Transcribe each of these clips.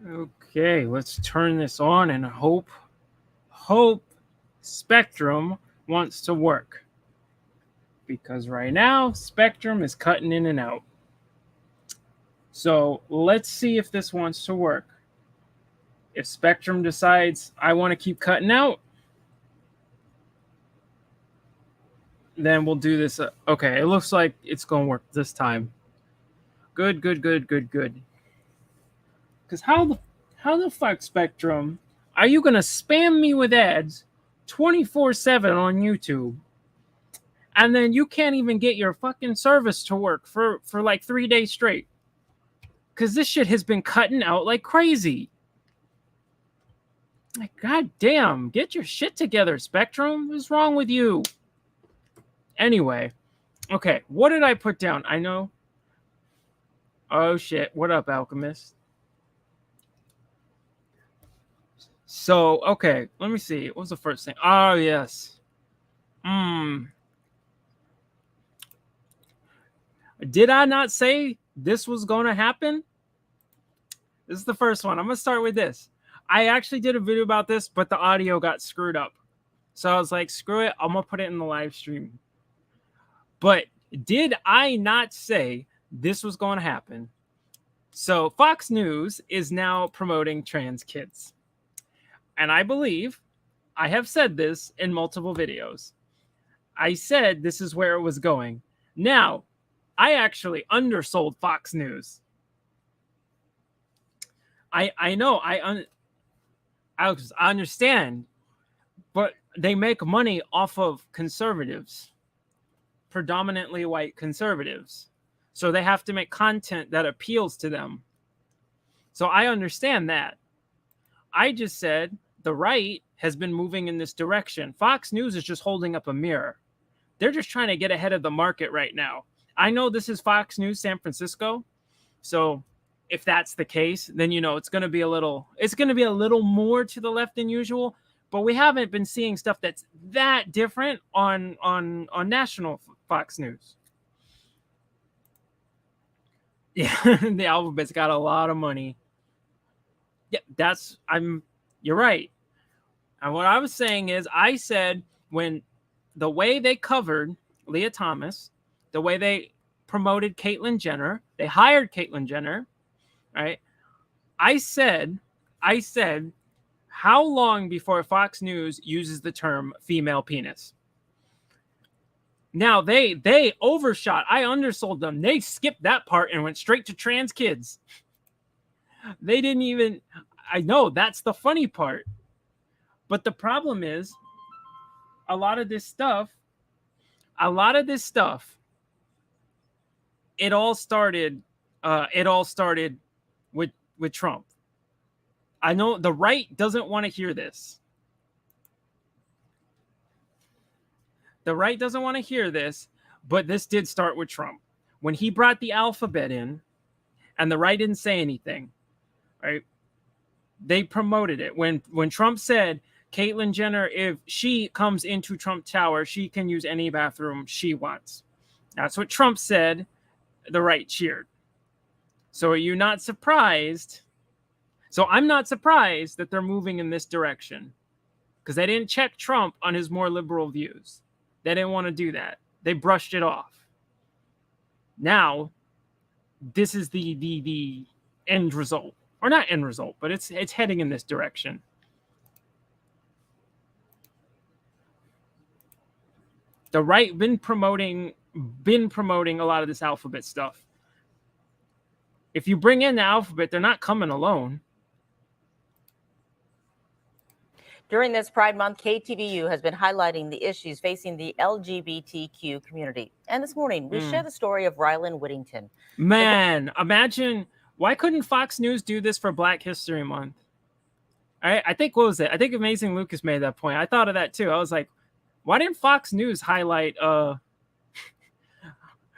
Okay, let's turn this on and hope Spectrum wants to work. Because right now, Spectrum is cutting in and out. So let's see if this wants to work. If Spectrum decides I want to keep cutting out, then we'll do this. Okay, it looks like it's going to work this time. Good, good, good, good, good. Because how the fuck, Spectrum, are you going to spam me with ads 24/7 on YouTube? And then you can't even get your fucking service to work for like 3 days straight. Because this shit has been cutting out like crazy. Like, god damn, get your shit together, Spectrum. What's wrong with you? Anyway, okay, what did I put down? I know. Oh shit, what up, Alchemist? So, okay, let me see. What was the first thing? Oh, yes. Did I not say this was going to happen? This is the first one. I'm going to start with this. I actually did a video about this, but the audio got screwed up. So I was like, screw it. I'm going to put it in the live stream. But did I not say this was going to happen? So Fox News is now promoting trans kids. And I believe I have said this in multiple videos. I said this is where it was going. Now, I actually undersold Fox News. I know, I understand, but they make money off of conservatives, predominantly white conservatives. So they have to make content that appeals to them. So I understand that. I just said the right has been moving in this direction. Fox News is just holding up a mirror. They're just trying to get ahead of the market right now. I know this is Fox News San Francisco. So if that's the case, then it's going to be a little more to the left than usual, but we haven't been seeing stuff that's that different on national Fox News. Yeah, the alphabet's got a lot of money. Yeah, you're right. And what I was saying is, I said when the way they covered Leah Thomas, the way they promoted Caitlyn Jenner, they hired Caitlyn Jenner, right? I said, how long before Fox News uses the term female penis? Now they overshot. I undersold them. They skipped that part and went straight to trans kids. They didn't even. I know that's the funny part. But the problem is, a lot of this stuff, it all started with Trump. I know the right doesn't want to hear this. The right doesn't want to hear this, but this did start with Trump. When he brought the alphabet in, and the right didn't say anything, right? They promoted it. When Trump said, Caitlyn Jenner, if she comes into Trump Tower, she can use any bathroom she wants. That's what Trump said. The right cheered. So are you not surprised? So I'm not surprised that they're moving in this direction, because they didn't check Trump on his more liberal views. They didn't want to do that. They brushed it off. Now, this is the end result. Or not end result, but it's heading in this direction. The right been promoting a lot of this alphabet stuff. If you bring in the alphabet, they're not coming alone. During this Pride Month, KTVU has been highlighting the issues facing the LGBTQ community. And this morning, we share the story of Rylan Whittington. Man, imagine, why couldn't Fox News do this for Black History Month? I think, what was it? I think Amazing Lucas made that point. I thought of that too. I was like, why didn't Fox News highlight...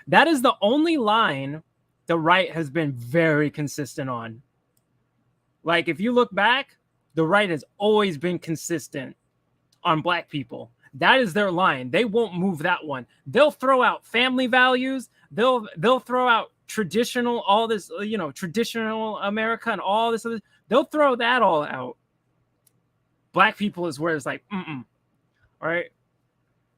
That is the only line the right has been very consistent on. Like, if you look back, the right has always been consistent on Black people. That is their line. They won't move that one. They'll throw out family values. They'll throw out traditional, all this, traditional America and all this other, they'll throw that all out. Black people is where it's like, all right.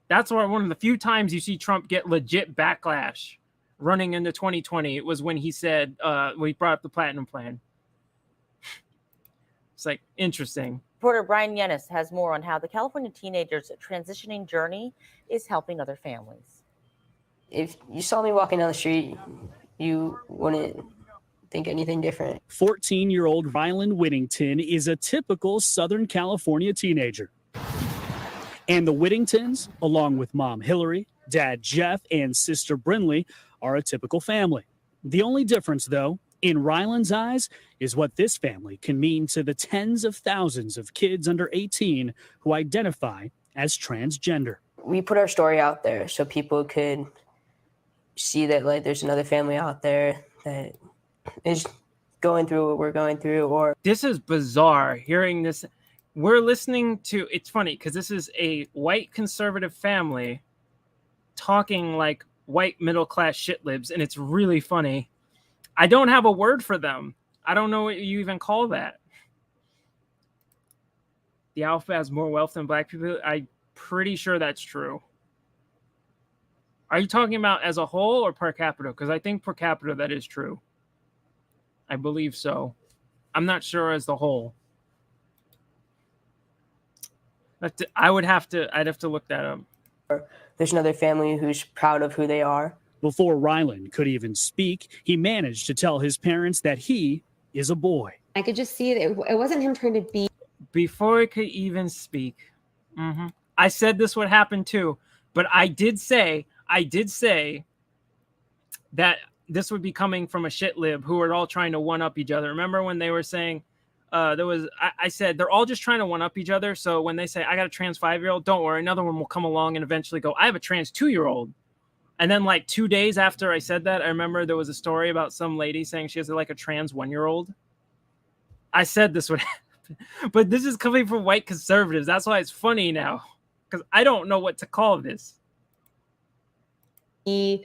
That's why one of the few times you see Trump get legit backlash running into 2020. It was when he said, when he brought up the platinum plan. It's like interesting. Reporter Brian Yennis has more on how the California teenagers' transitioning journey is helping other families. If you saw me walking down the street, you wouldn't think anything different. 14-year-old Rylan Whittington is a typical Southern California teenager. And the Whittingtons, along with mom Hillary, dad Jeff, and sister Brinley, are a typical family. The only difference, though, in Rylan's eyes, is what this family can mean to the tens of thousands of kids under 18 who identify as transgender. We put our story out there so people could see that, like, there's another family out there that is going through what we're going through. Or this is bizarre hearing this. We're listening to, it's funny because this is a white conservative family talking like white middle-class shitlibs, and it's really funny. I don't have a word for them. I don't know what you even call that. The alpha has more wealth than black people. I'm pretty sure that's true. Are you talking about as a whole or per capita? Because I think per capita that is true. I believe so. I'm not sure as the whole. I'd have to look that up. There's another family who's proud of who they are. Before Rylan could even speak, he managed to tell his parents that he is a boy. I could just see that it wasn't him trying to be. Before he could even speak. I said this would happen too, but I did say that this would be coming from a shit lib who are all trying to one up each other. Remember when they were saying I said they're all just trying to one up each other. So when they say I got a trans 5-year-old, don't worry, another one will come along and eventually go, I have a trans 2-year-old. And then like 2 days after I said that, I remember there was a story about some lady saying she has like a trans 1-year-old. I said this would happen, but this is coming from white conservatives. That's why it's funny now, because I don't know what to call this. A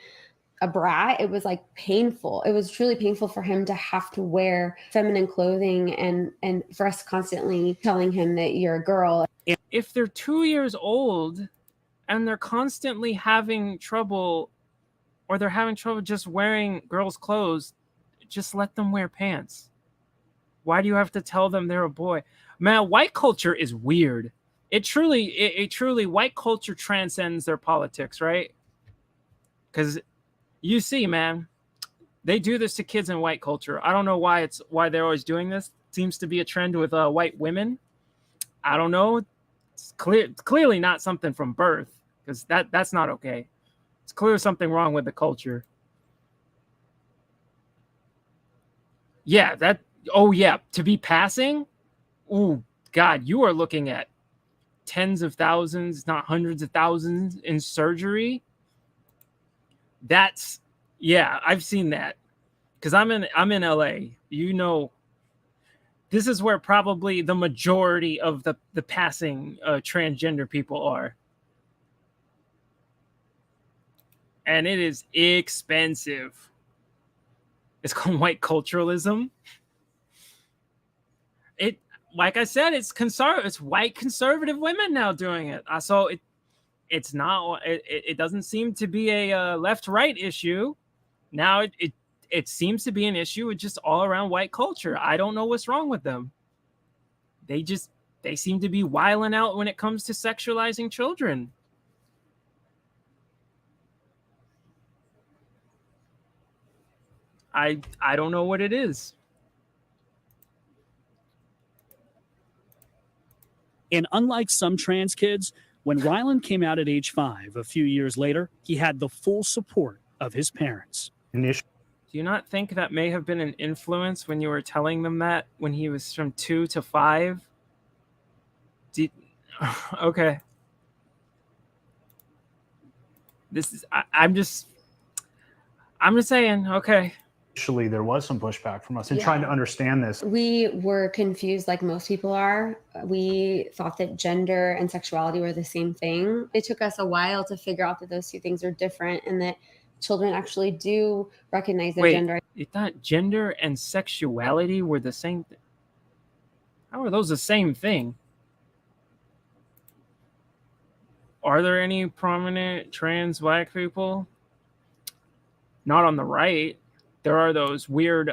brat. It was like painful. It was truly painful for him to have to wear feminine clothing and for us constantly telling him that you're a girl. If they're 2 years old and they're constantly having trouble, or they're having trouble just wearing girls' clothes, just let them wear pants. Why do you have to tell them they're a boy? Man, white culture is weird. It truly, white culture transcends their politics, right? Because you see, man, they do this to kids in white culture. I don't know why they're always doing this. Seems to be a trend with white women. I don't know. It's clearly not something from birth, because that's not okay. It's clearly something wrong with the culture. Yeah, to be passing? Ooh, God, you are looking at tens of thousands, not hundreds of thousands in surgery. Yeah, I've seen that. Because I'm in LA. You know, this is where probably the majority of the passing transgender people are. And it is expensive. It's called white culturalism. Like I said, it's white conservative women now doing it. So it's not. It doesn't seem to be a left-right issue. Now it seems to be an issue with just all around white culture. I don't know what's wrong with them. They seem to be wilding out when it comes to sexualizing children. I don't know what it is. And unlike some trans kids, when Rylan came out at age 5, a few years later, he had the full support of his parents. Do you not think that may have been an influence when you were telling them that when he was from 2 to 5? Okay. I'm just saying, okay. Initially, there was some pushback from us in trying to understand this. We were confused like most people are. We thought that gender and sexuality were the same thing. It took us a while to figure out that those two things are different and that children actually do recognize their Wait, gender. you thought gender and sexuality were the same thing? How are those the same thing? Are there any prominent trans black people? Not on the right. There are those weird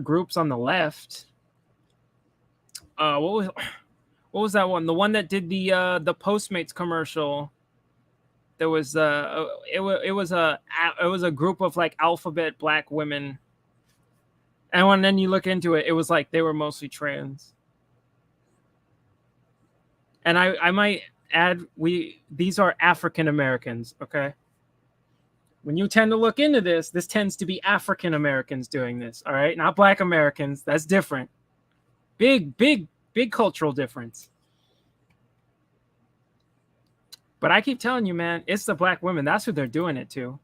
groups on the left. What was that one? The one that did the Postmates commercial. There was it was a group of like alphabet black women. And then you look into it, it was like they were mostly trans. And I might add, these are African Americans, okay? When you tend to look into this tends to be African Americans doing this, all right? Not Black Americans. That's different. Big cultural difference. But I keep telling you, man, it's the black women. That's who they're doing it to.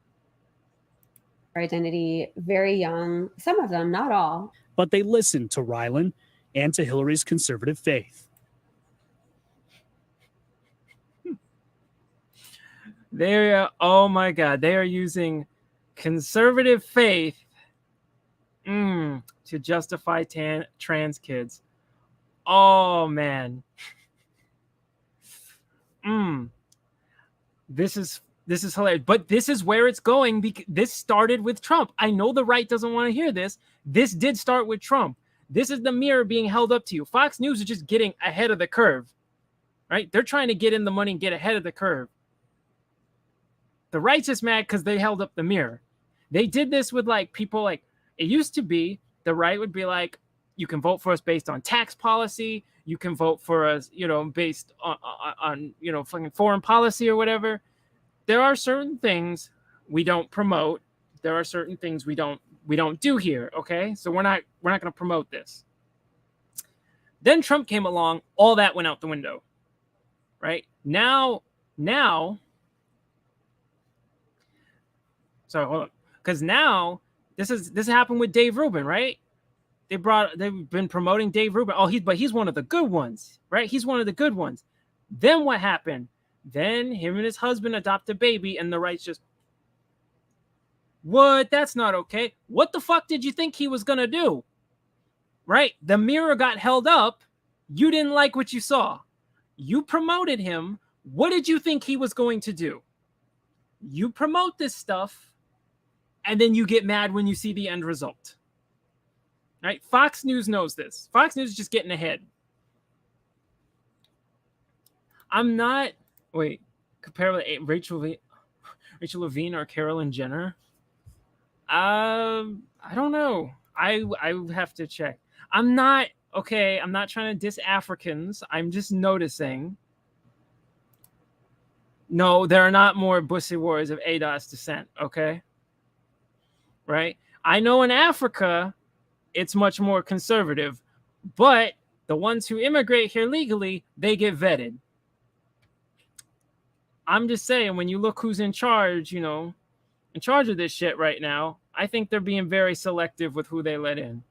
Identity very young. Some of them, not all. But they listened to Rylan and to Hillary's conservative faith. Oh my God, they are using conservative faith to justify trans kids. Oh man. This is hilarious. But this is where it's going, because this started with Trump. I know the right doesn't want to hear this. This did start with Trump. This is the mirror being held up to you. Fox News is just getting ahead of the curve, right? They're trying to get in the money and get ahead of the curve. The right's just mad because they held up the mirror. They did this with like people like, it used to be the right would be like, you can vote for us based on tax policy. You can vote for us, based on fucking foreign policy or whatever. There are certain things we don't promote. There are certain things we don't do here. Okay. So we're not going to promote this. Then Trump came along. All that went out the window, right? Now, sorry, hold on. Because now this happened with Dave Rubin, right? They've been promoting Dave Rubin. Oh, he's one of the good ones, right? He's one of the good ones. Then what happened? Then him and his husband adopt a baby, and the right's just, what? That's not okay. What the fuck did you think he was gonna do? Right? The mirror got held up. You didn't like what you saw. You promoted him. What did you think he was going to do? You promote this stuff, and then you get mad when you see the end result. Right? Fox News knows this. Fox News is just getting ahead. Compare with Rachel Levine or Carolyn Jenner. I don't know. I would have to check. I'm not trying to diss Africans. I'm just noticing. No, there are not more Pussy Warriors of ADOS descent, okay? Right? I know in Africa, it's much more conservative, but the ones who immigrate here legally, they get vetted. I'm just saying, when you look who's in charge, in charge of this shit right now, I think they're being very selective with who they let in.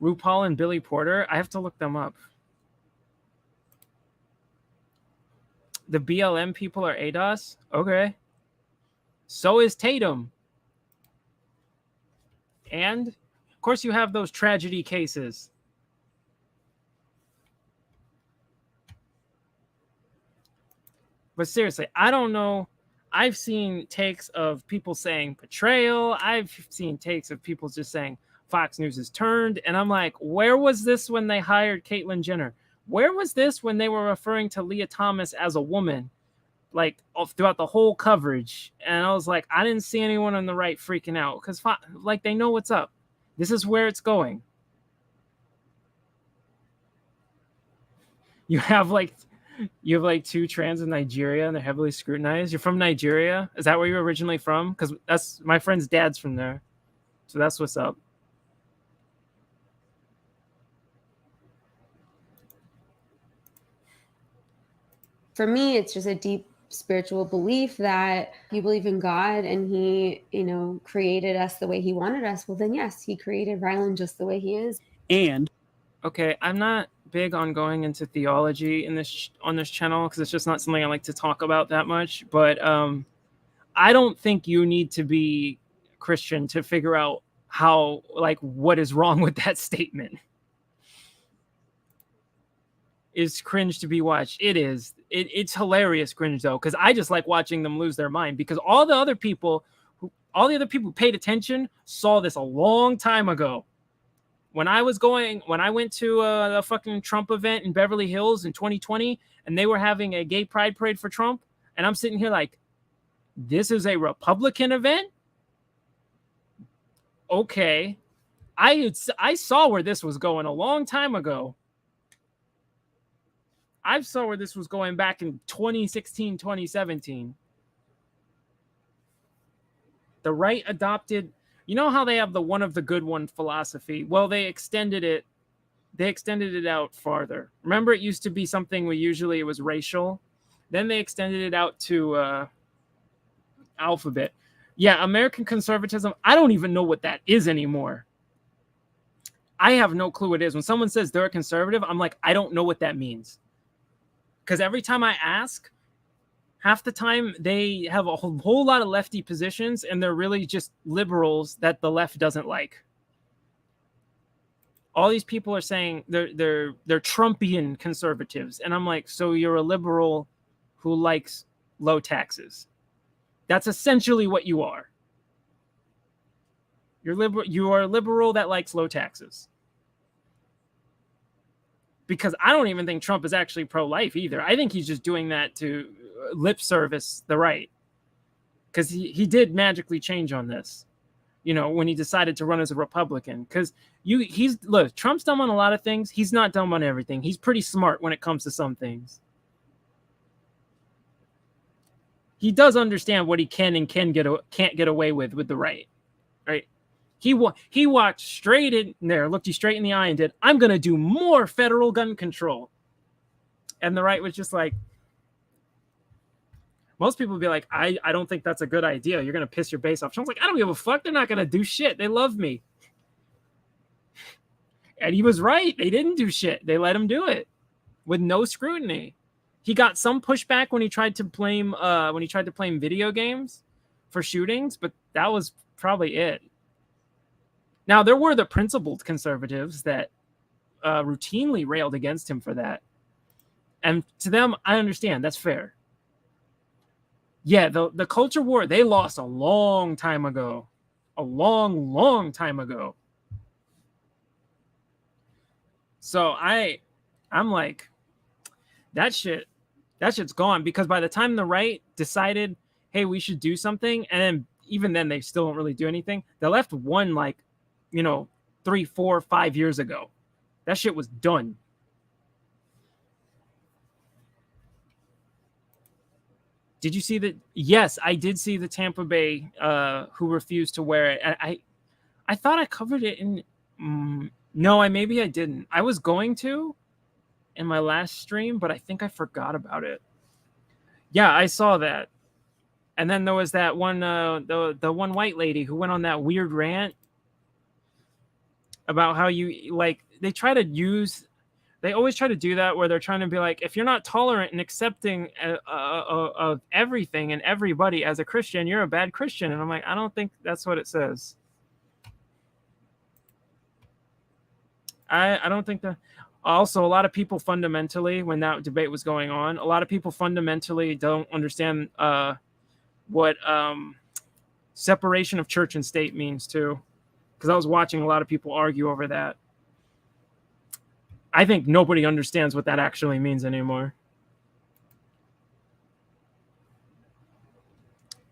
RuPaul and Billy Porter, I have to look them up. The BLM people are ADOS? Okay. So is Tatum. And, of course, you have those tragedy cases. But seriously, I don't know. I've seen takes of people saying betrayal. I've seen takes of people just saying Fox News is turned. And I'm like, where was this when they hired Caitlyn Jenner? Where was this when they were referring to Leah Thomas as a woman, like throughout the whole coverage? And I was like, I didn't see anyone on the right freaking out because like they know what's up. This is where it's going. You have like two trans in Nigeria and they're heavily scrutinized. You're from Nigeria? Is that where you're originally from? Because that's my friend's dad's from there. So that's what's up. For me, it's just a deep spiritual belief that you believe in God and he, created us the way he wanted us. Well, then yes, he created Rylan just the way he is. And Okay, I'm not big on going into theology in this on this channel because it's just not something I like to talk about that much. But I don't think you need to be Christian to figure out how, like, what is wrong with that statement. Is cringe to be watched. It is. It's hilarious cringe though, because I just like watching them lose their mind, because all the other people who paid attention saw this a long time ago. When I went to a fucking Trump event in Beverly Hills in 2020, and they were having a gay pride parade for Trump, and I'm sitting here like, this is a Republican event? Okay. I saw where this was going a long time ago. I saw where this was going back in 2016, 2017. The right adopted, you know how they have the one of the good one philosophy? Well, they extended it out farther. Remember, it used to be something where usually it was racial. Then they extended it out to alphabet. Yeah, American conservatism, I don't even know what that is anymore. I have no clue what it is. When someone says they're a conservative, I'm like, I don't know what that means. Because every time I ask, half the time they have a whole lot of lefty positions, and they're really just liberals that the left doesn't like. All these people are saying they're Trumpian conservatives, and I'm like, so you're a liberal who likes low taxes. That's essentially what you are. You are a liberal that likes low taxes. Because I don't even think Trump is actually pro-life either. I think he's just doing that to lip service the right. Because he did magically change on this, when he decided to run as a Republican. Because look, Trump's dumb on a lot of things. He's not dumb on everything. He's pretty smart when it comes to some things. He does understand what he can and can't get away with the right. Right? He walked straight in there, looked you straight in the eye, and did, I'm going to do more federal gun control. And the right was just like, most people would be like, I don't think that's a good idea. You're going to piss your base off. Trump's like, I don't give a fuck. They're not going to do shit. They love me. And he was right. They didn't do shit. They let him do it with no scrutiny. He got some pushback when he tried to blame video games for shootings, but that was probably it. Now, there were the principled conservatives that routinely railed against him for that. And to them, I understand. That's fair. Yeah, the culture war, they lost a long time ago. A long, long time ago. So I'm like, that shit's gone, because by the time the right decided, hey, we should do something, and then even then they still don't really do anything. The left won 3, 4, 5 years ago. That shit was done. Did you see that? Yes, I did see the Tampa Bay who refused to wear it. I thought I covered it in. No, maybe I didn't. I was going to in my last stream, but I think I forgot about it. Yeah, I saw that. And then there was that one, the one white lady who went on that weird rant about how they always try to do that, where they're trying to be like, if you're not tolerant and accepting of everything and everybody as a Christian, you're a bad Christian. And I'm like, I don't think that's what it says. I don't think that. Also, a lot of people fundamentally, when that debate was going on, a lot of people fundamentally don't understand what separation of church and state means too. Because I was watching a lot of people argue over that. I think nobody understands what that actually means anymore.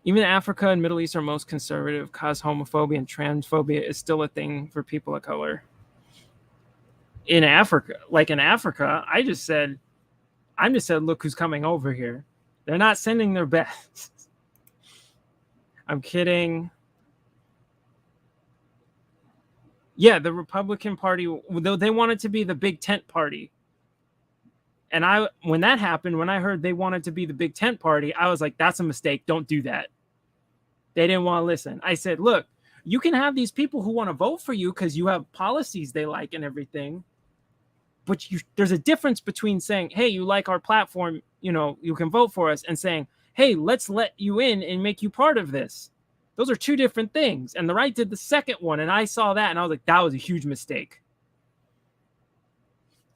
Even Africa and Middle East are most conservative, cause homophobia and transphobia is still a thing for people of color. In Africa, I just said, look who's coming over here. They're not sending their best. I'm kidding. Yeah, the Republican Party, they wanted to be the big tent party. And when that happened, when I heard they wanted to be the big tent party, I was like, that's a mistake. Don't do that. They didn't want to listen. I said, look, you can have these people who want to vote for you because you have policies they like and everything. But there's a difference between saying, hey, you like our platform, you can vote for us, and saying, hey, let's let you in and make you part of this. Those are two different things. And the right did the second one, and I saw that, and I was like, that was a huge mistake.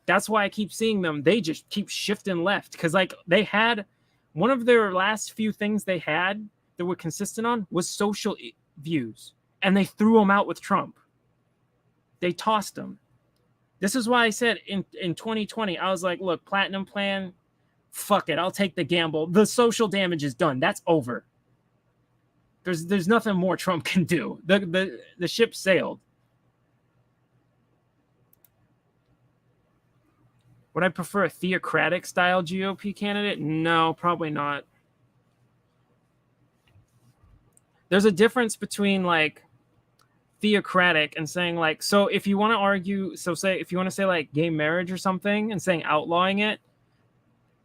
That's why I keep seeing them. They just keep shifting left, because like they had one of their last few things they had that were consistent on was social views, and they threw them out with Trump. They tossed them. This is why I said in 2020, I was like, look, Platinum Plan, fuck it. I'll take the gamble. The social damage is done. That's over. There's nothing more Trump can do. The ship sailed. Would I prefer a theocratic style GOP candidate? No, probably not. There's a difference between like theocratic and saying like, so if you want to argue, so say if you want to say like gay marriage or something and saying outlawing it,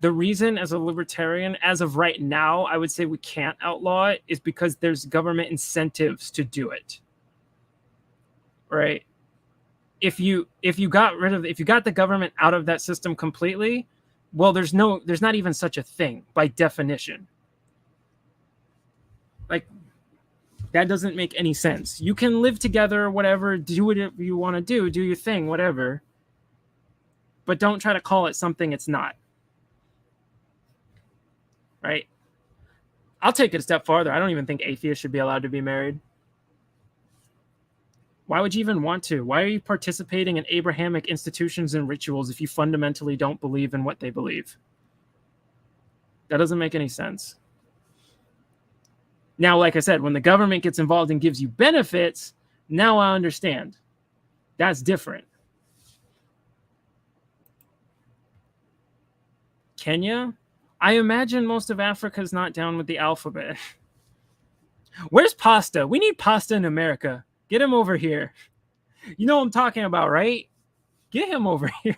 the reason as a libertarian, as of right now, I would say we can't outlaw it is because there's government incentives to do it. Right? If you got the government out of that system completely, well, there's not even such a thing by definition. Like, that doesn't make any sense. You can live together, whatever, do whatever you want to do your thing, whatever. But don't try to call it something it's not. Right? I'll take it a step farther. I don't even think atheists should be allowed to be married. Why would you even want to? Why are you participating in Abrahamic institutions and rituals if you fundamentally don't believe in what they believe? That doesn't make any sense. Now, like I said, when the government gets involved and gives you benefits, now I understand. That's different. Kenya? I imagine most of Africa is not down with the alphabet. Where's Pasta? We need Pasta in America. Get him over here. You know what I'm talking about, right? Get him over here.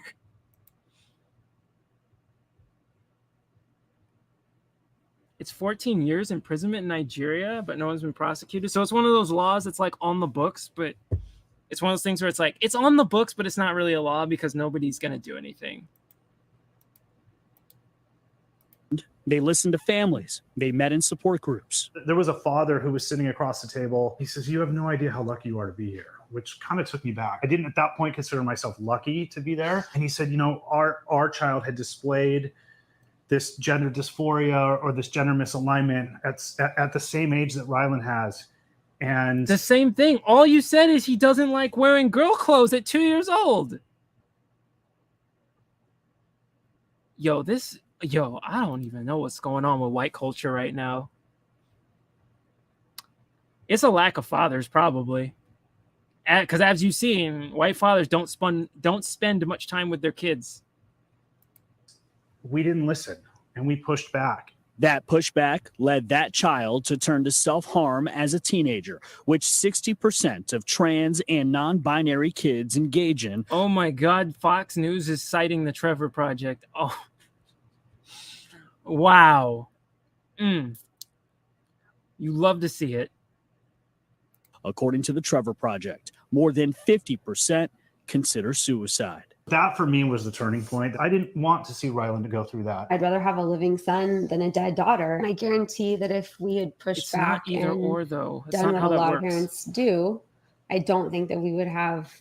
It's 14 years imprisonment in Nigeria, but no one's been prosecuted. So it's one of those laws that's like on the books, but it's one of those things where it's like, it's on the books, but it's not really a law because nobody's going to do anything. They listened to families. They met in support groups. There was a father who was sitting across the table. He says, you have no idea how lucky you are to be here, which kind of took me back. I didn't at that point consider myself lucky to be there. And he said, our child had displayed this gender dysphoria or this gender misalignment at the same age that Rylan has. And the same thing. All you said is he doesn't like wearing girl clothes at 2 years old. I don't even know what's going on with white culture right now. It's a lack of fathers, probably. Because as you've seen, white fathers don't spend much time with their kids. We didn't listen, and we pushed back. That pushback led that child to turn to self-harm as a teenager, which 60% of trans and non-binary kids engage in. Oh my God, Fox News is citing the Trevor Project. Oh. Wow. You love to see it. According to the Trevor Project, more than 50% consider suicide. That for me was the turning point. I didn't want to see Rylan to go through that. I'd rather have a living son than a dead daughter. And I guarantee that if we had pushed it's back not either and or, though. It's done not what how a that lot works. of parents do, I don't think that we would have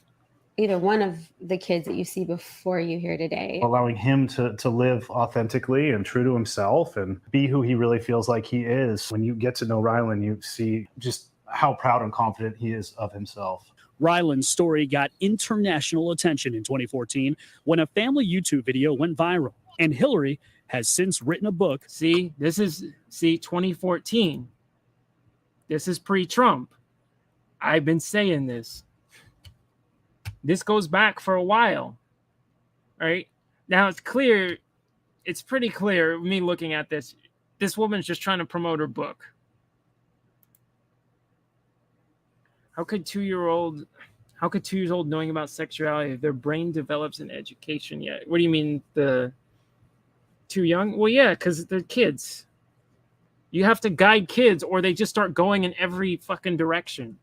either one of the kids that you see before you here today. Allowing him to live authentically and true to himself and be who he really feels like he is. When you get to know Rylan, you see just how proud and confident he is of himself. Rylan's story got international attention in 2014 when a family YouTube video went viral, and Hillary has since written a book. See, 2014. This is pre-Trump. I've been saying this. This goes back for a while, right? Now it's pretty clear, me looking at this woman's just trying to promote her book. How could 2 years old knowing about sexuality if their brain develops in education yet? What do you mean, the too young? Well, yeah, because they're kids. You have to guide kids or they just start going in every fucking direction.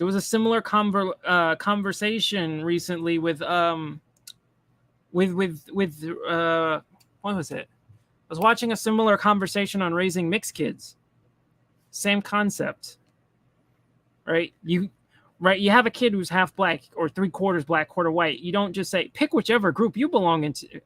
There was a similar conversation recently with what was it? I was watching a similar conversation on raising mixed kids. Same concept, right? You have a kid who's half black or 3/4 black, quarter white. You don't just say pick whichever group you belong to,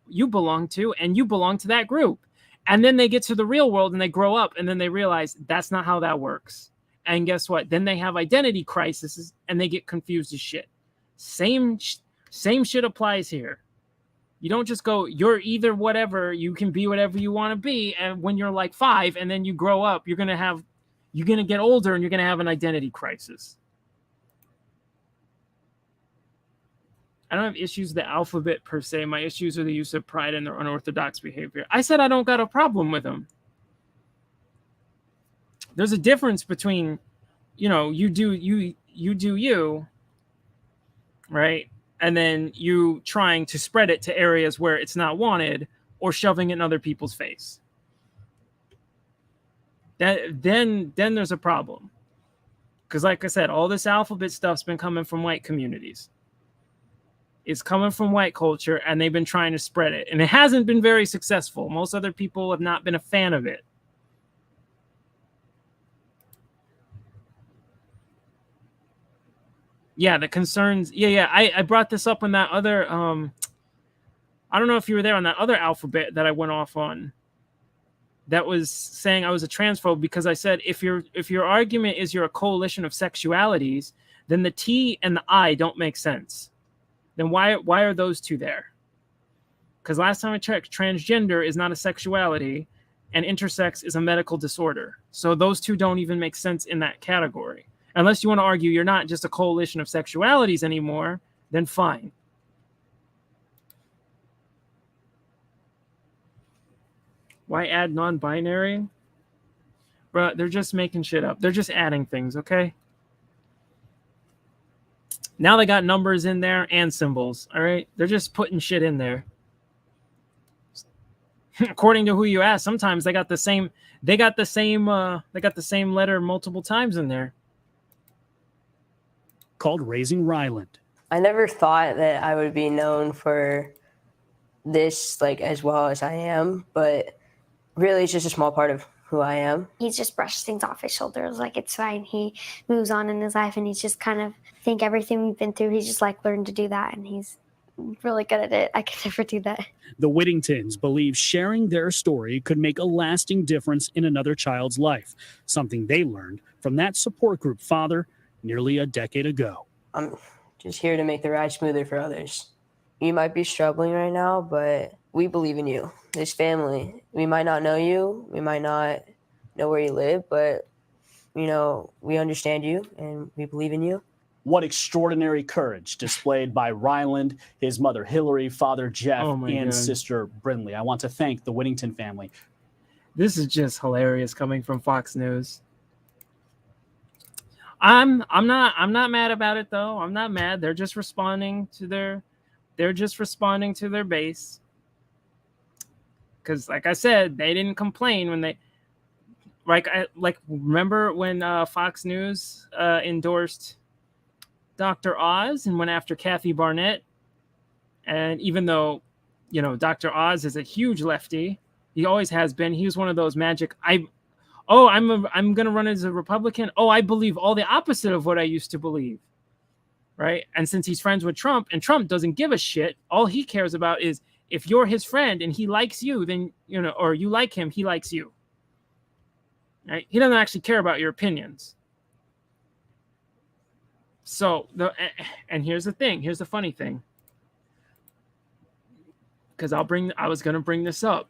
and you belong to that group. And then they get to the real world and they grow up and then they realize that's not how that works. And guess what? Then they have identity crises and they get confused as shit. Same shit applies here. You don't just go, you're either whatever, you can be whatever you want to be. And when you're like 5 and then you grow up, you're going to get older and you're going to have an identity crisis. I don't have issues with the alphabet per se. My issues are the use of pride and their unorthodox behavior. I said I don't got a problem with them. There's a difference between, you do you, right? And then you trying to spread it to areas where it's not wanted or shoving it in other people's face. Then there's a problem. Because like I said, all this alphabet stuff's been coming from white communities. It's coming from white culture, and they've been trying to spread it. And it hasn't been very successful. Most other people have not been a fan of it. Yeah, the concerns. Yeah. I brought this up on that other. I don't know if you were there on that other alphabet that I went off on. That was saying I was a transphobe because I said if your argument is you're a coalition of sexualities, then the T and the I don't make sense. Then why are those two there? Because last time I checked, transgender is not a sexuality, and intersex is a medical disorder. So those two don't even make sense in that category. Unless you want to argue you're not just a coalition of sexualities anymore, then fine. Why add non-binary? Bro, they're just making shit up. They're just adding things, okay? Now they got numbers in there and symbols, all right? They're just putting shit in there. According to who you ask, sometimes they got the same letter multiple times in there. Called Raising Ryland. I never thought that I would be known for this as well as I am, but really it's just a small part of who I am. He just brushes things off his shoulders like it's fine. He moves on in his life and he's just kind of think everything we've been through, he's just learned to do that, and he's really good at it. I could never do that. The Whittingtons believe sharing their story could make a lasting difference in another child's life, something they learned from that support group father nearly a decade ago. I'm just here to make the ride smoother for others. You might be struggling right now, but we believe in you. This family, we might not know you, we might not know where you live, but we understand you and we believe in you. What extraordinary courage displayed by Ryland, his mother Hillary, father Jeff, and sister Brinley. I want to thank the Whittington family. This is just hilarious coming from Fox News. I'm not mad about it though. I'm not mad. They're just responding to their base. Because like I said, they didn't complain when they remember when Fox News endorsed Dr. Oz and went after Kathy Barnett. And even though, Dr. Oz is a huge lefty, he always has been. He was one of those magic. I'm going to run as a Republican. Oh, I believe all the opposite of what I used to believe. Right. And since he's friends with Trump and Trump doesn't give a shit, all he cares about is if you're his friend and he likes you, then, or you like him, he likes you. Right. He doesn't actually care about your opinions. So and here's the thing. Here's the funny thing. Because I was going to bring this up.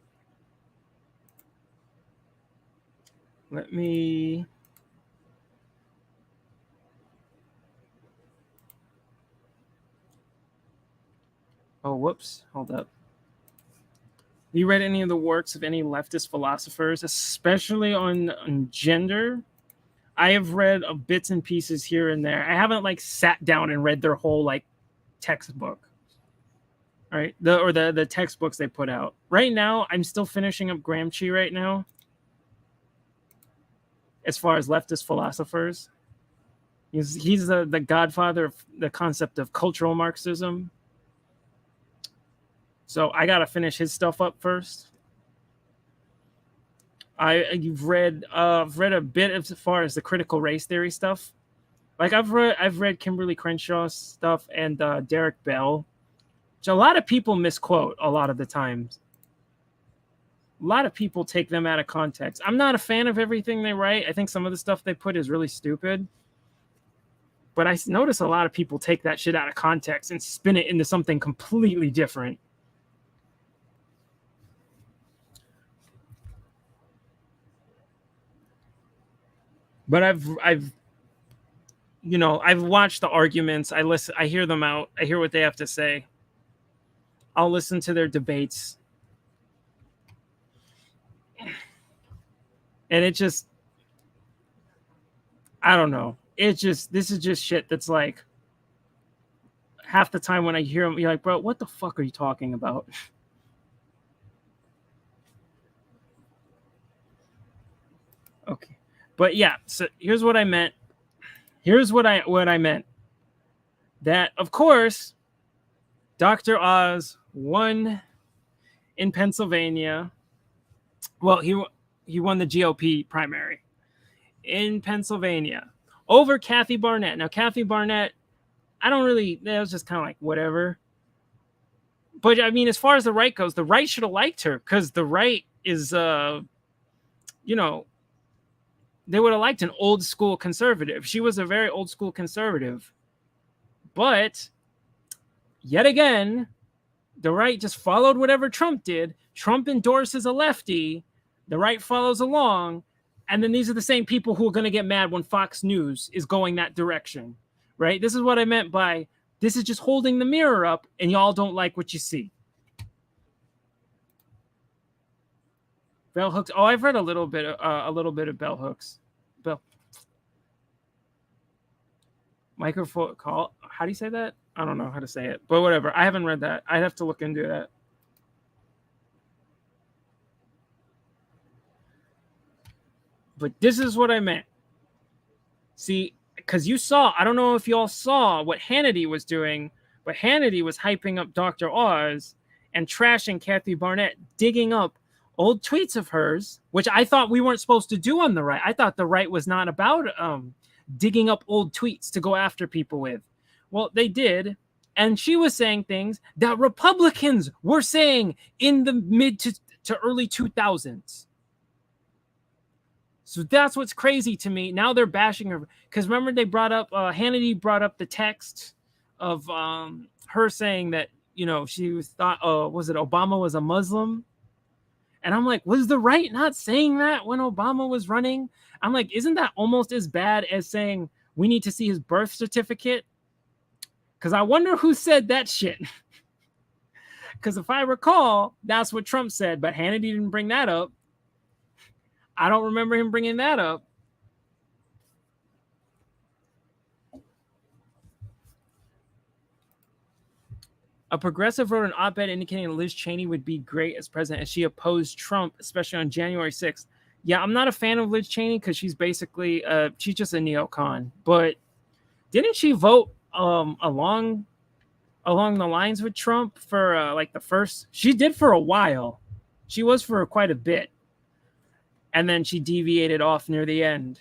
Let me. Oh, whoops. Hold up. Have you read any of the works of any leftist philosophers, especially on gender? I have read bits and pieces here and there. I haven't sat down and read their whole textbook. All right, the textbooks they put out. Right now, I'm still finishing up Gramsci right now. As far as leftist philosophers, He's the godfather of the concept of cultural Marxism. So I gotta finish his stuff up first. I've read a bit as far as the critical race theory stuff. Like I've read Kimberly Crenshaw's stuff and Derek Bell, which a lot of people misquote a lot of the times. A lot of people take them out of context. I'm not a fan of everything they write. I think some of the stuff they put is really stupid. But I notice a lot of people take that shit out of context and spin it into something completely different. But I've watched the arguments. I hear them out. I hear what they have to say. I'll listen to their debates. And it just, I don't know. This is just shit that's like, half the time when I hear them, you're like, bro, what the fuck are you talking about? Okay. But yeah, so here's what I meant. Here's what I meant. That, of course, Dr. Oz won in Pennsylvania. Well, he won the GOP primary in Pennsylvania over Kathy Barnett. Now, Kathy Barnett, that was just kind of like whatever. But I mean, as far as the right goes, the right should have liked her because the right is, they would have liked an old school conservative. She was a very old school conservative. But yet again, the right just followed whatever Trump did. Trump endorses a lefty. The right follows along. And then these are the same people who are going to get mad when Fox News is going that direction, right? This is what I meant by this is just holding the mirror up and y'all don't like what you see. Bell hooks. Oh, I've read a little bit of bell hooks. Microphone call. How do you say that? I don't know how to say it, but whatever. I haven't read that. I'd have to look into that. But this is what I meant. See, because I don't know if y'all saw what Hannity was doing, but Hannity was hyping up Dr. Oz and trashing Kathy Barnett, digging up old tweets of hers, which I thought we weren't supposed to do on the right. I thought the right was not about digging up old tweets to go after people with. Well, they did. And she was saying things that Republicans were saying in the mid to early 2000s. So that's what's crazy to me. Now they're bashing her. Because remember they brought up, Hannity brought up the text of her saying that, she was was it Obama was a Muslim? And I'm like, was the right not saying that when Obama was running? I'm like, isn't that almost as bad as saying we need to see his birth certificate? Because I wonder who said that shit. Because if I recall, that's what Trump said, but Hannity didn't bring that up. I don't remember him bringing that up. A progressive wrote an op-ed indicating Liz Cheney would be great as president as she opposed Trump, especially on January 6th. Yeah, I'm not a fan of Liz Cheney because she's basically, she's just a neocon. But didn't she vote along the lines with Trump for like the first? She did for a while. She was for quite a bit. And then she deviated off near the end.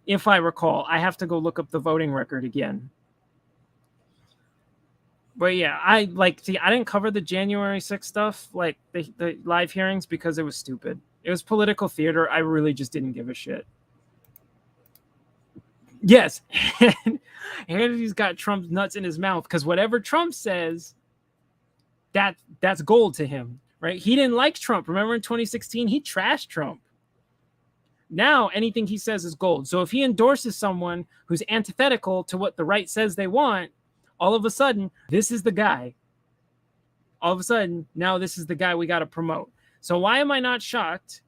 If I recall, I have to go look up the voting record again. But yeah, I didn't cover the January 6th stuff, like the live hearings, because it was stupid. It was political theater. I really just didn't give a shit. Yes. Hannity's got Trump's nuts in his mouth because whatever Trump says, that's gold to him, right? He didn't like Trump. Remember in 2016, he trashed Trump. Now anything he says is gold. So if he endorses someone who's antithetical to what the right says they want, all of a sudden, this is the guy. All of a sudden, now this is the guy we got to promote. So why am I not shocked?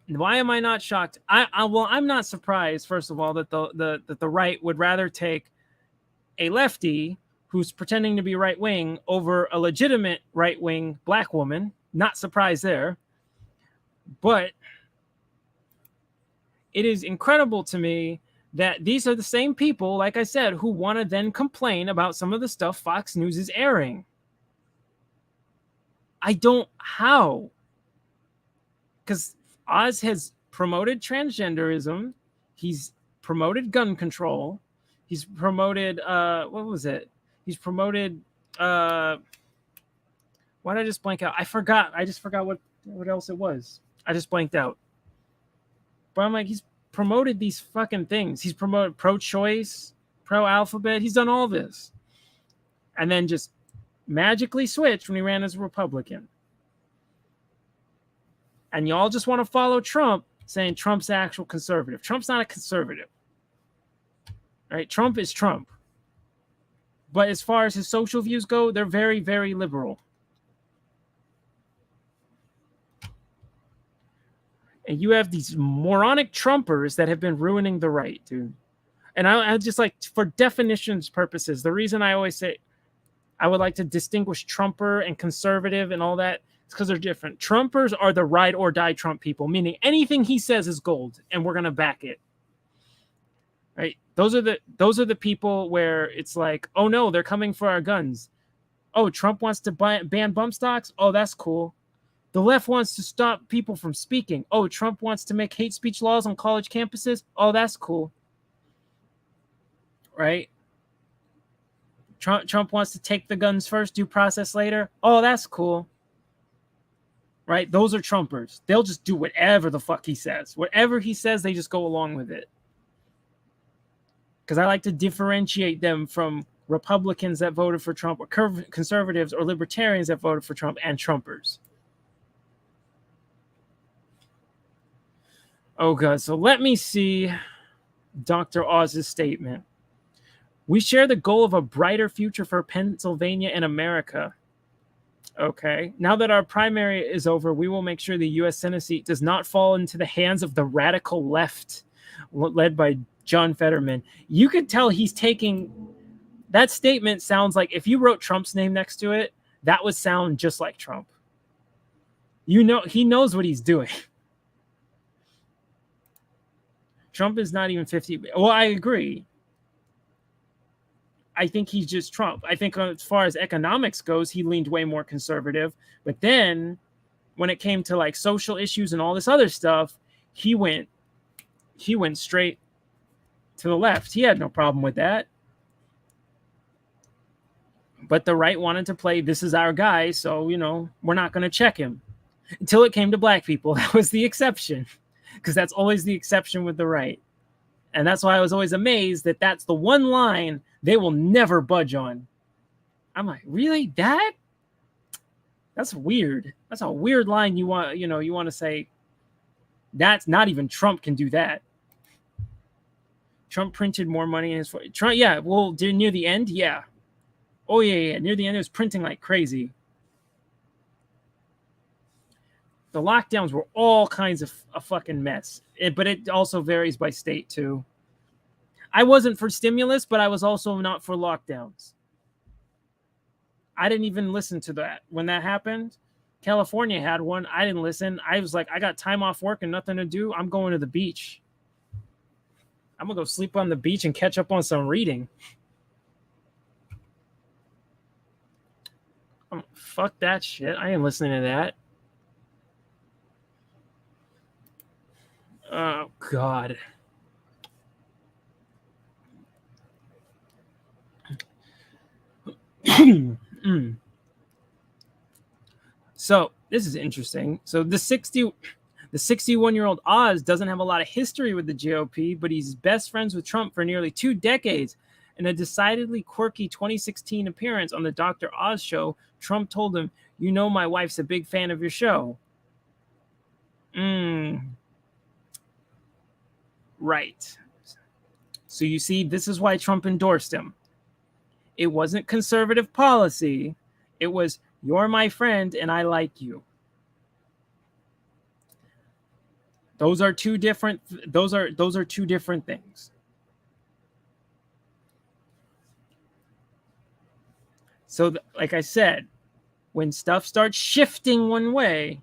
Why am I not shocked? I'm not surprised, first of all, that the right would rather take a lefty who's pretending to be right-wing over a legitimate right-wing black woman. Not surprised there. But it is incredible to me that these are the same people, like I said, who want to then complain about some of the stuff Fox News is airing. How? Because Oz has promoted transgenderism. He's promoted gun control. He's promoted, what was it? He's promoted, why did I just blank out? I just forgot what else it was. I just blanked out. But I'm like, he's promoted these fucking things. He's promoted pro-choice, pro-alphabet. He's done all this. And then just magically switched when he ran as a Republican. And y'all just want to follow Trump, saying Trump's the actual conservative. Trump's not a conservative. Right? Trump is Trump. But as far as his social views go, they're very, very liberal. And you have these moronic Trumpers that have been ruining the right, dude. And I just like, for definitions purposes, the reason I always say I would like to distinguish Trumper and conservative and all that, it's because they're different. Trumpers are the ride or die Trump people, meaning anything he says is gold and we're going to back it. Right? Those are the people where it's like, oh no, they're coming for our guns. Oh, Trump wants to ban bump stocks? Oh, that's cool. The left wants to stop people from speaking. Oh, Trump wants to make hate speech laws on college campuses? Oh, that's cool. Right? Trump wants to take the guns first, due process later. Oh, that's cool. Right? Those are Trumpers. They'll just do whatever the fuck he says. Whatever he says, they just go along with it. Because I like to differentiate them from Republicans that voted for Trump, or conservatives or libertarians that voted for Trump, and Trumpers. Oh, God. So let me see Dr. Oz's statement. We share the goal of a brighter future for Pennsylvania and America. Okay. Now that our primary is over, we will make sure the U.S. Senate seat does not fall into the hands of the radical left, led by John Fetterman. You could tell he's taking... That statement sounds like, if you wrote Trump's name next to it, that would sound just like Trump. You know, he knows what he's doing. Trump is not even 50. Well, I agree. I think he's just Trump. I think as far as economics goes, he leaned way more conservative. But then when it came to like social issues and all this other stuff, he went straight to the left. He had no problem with that. But the right wanted to play, this is our guy, so, you know, we're not going to check him. Until it came to black people. That was the exception. Because that's always the exception with the right. And that's why I was always amazed that that's the one line they will never budge on. I'm like, really? That's weird. That's a weird line you want to say. That's not even Trump can do that. Trump printed more money in his... Trump, yeah, well, near the end, yeah. Oh, yeah. Near the end, it was printing like crazy. The lockdowns were all kinds of a fucking mess. But it also varies by state, too. I wasn't for stimulus, but I was also not for lockdowns. I didn't even listen to that. When that happened, California had one. I didn't listen. I was like, I got time off work and nothing to do. I'm going to the beach. I'm going to go sleep on the beach and catch up on some reading. Fuck that shit. I ain't listening to that. Oh, God. So this is interesting. So the 61-year-old Oz doesn't have a lot of history with the GOP, but he's best friends with Trump for nearly 2 decades. In a decidedly quirky 2016 appearance on the Dr. Oz show, Trump told him, "You know my wife's a big fan of your show." Right. So you see, this is why Trump endorsed him. It wasn't conservative policy. It was, you're my friend and I like you. Those are two different things. So like I said, when stuff starts shifting one way,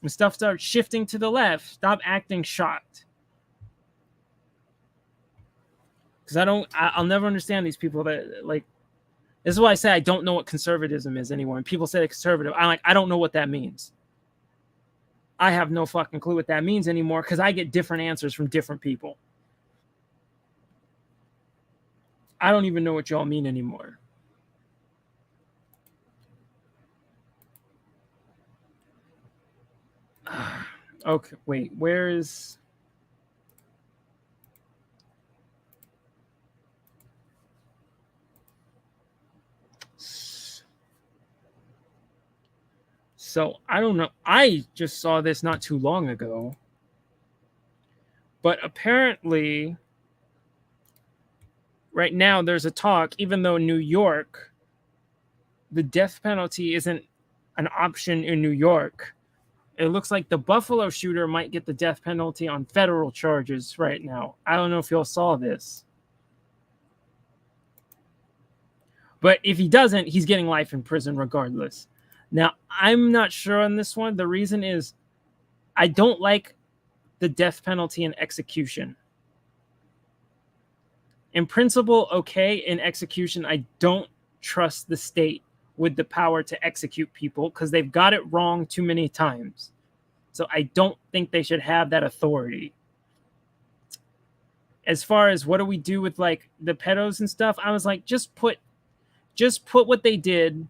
when stuff starts shifting to the left, stop acting shocked. Because I'll never understand these people that like. This is why I say I don't know what conservatism is anymore. And people say conservative. I'm like, I don't know what that means. I have no fucking clue what that means anymore because I get different answers from different people. I don't even know what y'all mean anymore. Okay, wait, where is... So, I don't know. I just saw this not too long ago. But apparently, right now there's a talk, even though New York, the death penalty isn't an option in New York. It looks like the Buffalo shooter might get the death penalty on federal charges right now. I don't know if y'all saw this. But if he doesn't, he's getting life in prison regardless. Now, I'm not sure on this one. The reason is I don't like the death penalty in execution. In principle, okay. In execution, I don't trust the state with the power to execute people because they've got it wrong too many times. So I don't think they should have that authority. As far as what do we do with like the pedos and stuff, I was like, just put what they did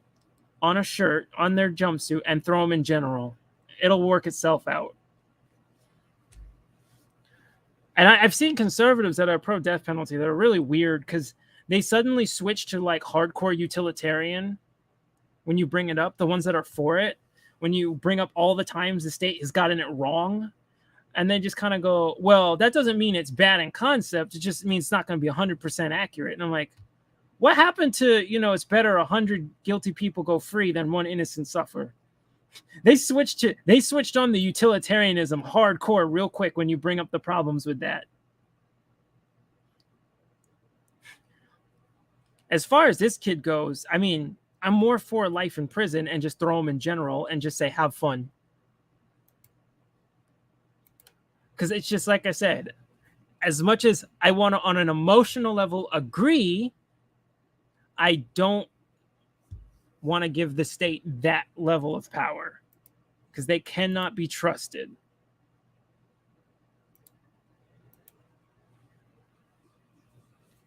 on a shirt, on their jumpsuit, and throw them in general. It'll work itself out. And I've seen conservatives that are pro-death penalty that are really weird because they suddenly switch to like hardcore utilitarian when you bring it up. The ones that are for it, when you bring up all the times the state has gotten it wrong, and then just kind of go, well, that doesn't mean it's bad in concept. It just means it's not going to be 100% accurate. And I'm like, what happened to, it's better 100 guilty people go free than one innocent suffer? They switched on the utilitarianism hardcore real quick when you bring up the problems with that. As far as this kid goes, I mean, I'm more for life in prison and just throw him in general and just say, have fun. Because it's just like I said, as much as I want to, on an emotional level, agree, I don't want to give the state that level of power because they cannot be trusted.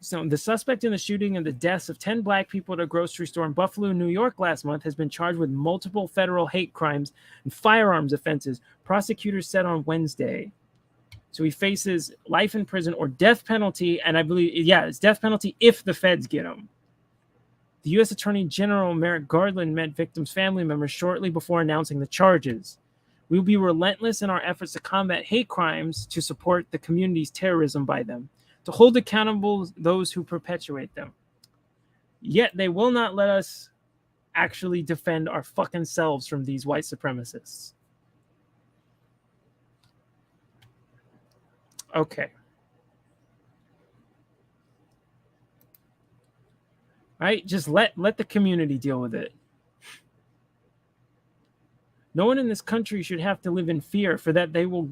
So the suspect in the shooting and the deaths of 10 black people at a grocery store in Buffalo, New York last month has been charged with multiple federal hate crimes and firearms offenses, prosecutors said on Wednesday. So he faces life in prison or death penalty, and I believe, it's death penalty if the feds get him. The U.S. Attorney General Merrick Garland met victims' family members shortly before announcing the charges. We will be relentless in our efforts to combat hate crimes, to support the community's terrorism by them, to hold accountable those who perpetuate them. Yet they will not let us actually defend our fucking selves from these white supremacists. Okay. Right? Just let the community deal with it. No one in this country should have to live in fear for that they will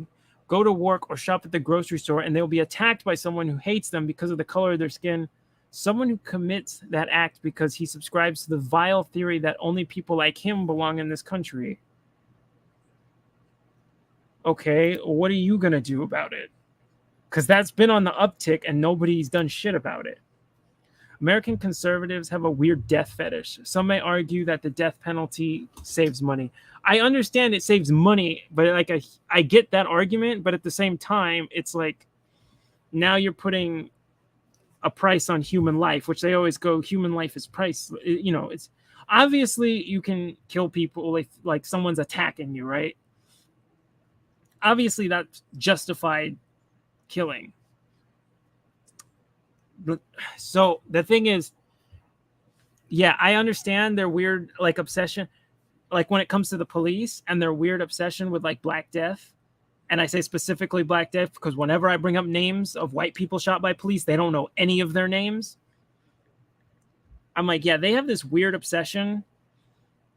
go to work or shop at the grocery store and they will be attacked by someone who hates them because of the color of their skin. Someone who commits that act because he subscribes to the vile theory that only people like him belong in this country. Okay, what are you going to do about it? Because that's been on the uptick and nobody's done shit about it. American conservatives have a weird death fetish. Some may argue that the death penalty saves money. I understand it saves money, but like I get that argument, but at the same time, it's like now you're putting a price on human life, which they always go, human life is priceless. It's obviously you can kill people like someone's attacking you, right? Obviously that's justified killing. So the thing is, I understand their weird obsession, like when it comes to the police and their weird obsession with like Black Death. And I say specifically Black Death because whenever I bring up names of white people shot by police, they don't know any of their names. I'm like, they have this weird obsession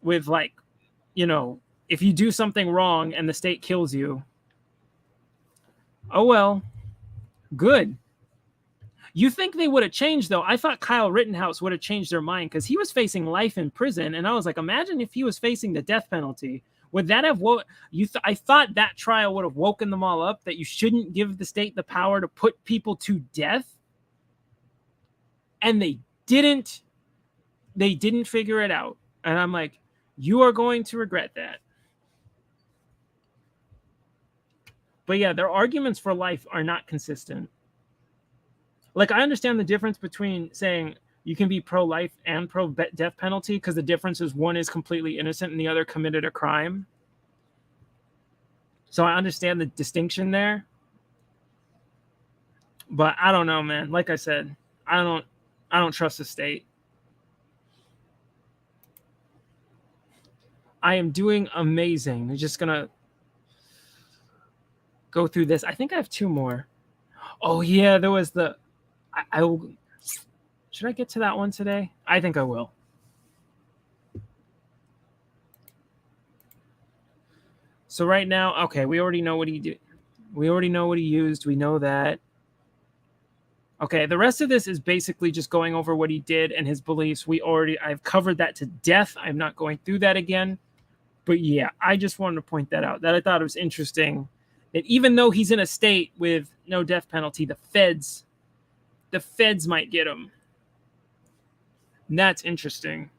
with if you do something wrong and the state kills you, oh well, good. You think they would have changed, though? I thought Kyle Rittenhouse would have changed their mind because he was facing life in prison. And I was like, imagine if he was facing the death penalty. Would that have I thought that trial would have woken them all up, that you shouldn't give the state the power to put people to death. And they didn't figure it out. And I'm like, you are going to regret that. But yeah, their arguments for life are not consistent. Like, I understand the difference between saying you can be pro-life and pro-death penalty, because the difference is one is completely innocent and the other committed a crime. So I understand the distinction there. But I don't know, man. Like I said, I don't trust the state. I am doing amazing. I'm just gonna go through this. I think I have two more. Oh yeah, there was the. I will. Should I get to that one today? I think I will. So right now, okay, we already know what he did. We already know what he used. We know that. Okay, the rest of this is basically just going over what he did and his beliefs. I've covered that to death. I'm not going through that again. But yeah, I just wanted to point that out. That I thought it was interesting. That even though he's in a state with no death penalty, the feds might get him. And that's interesting.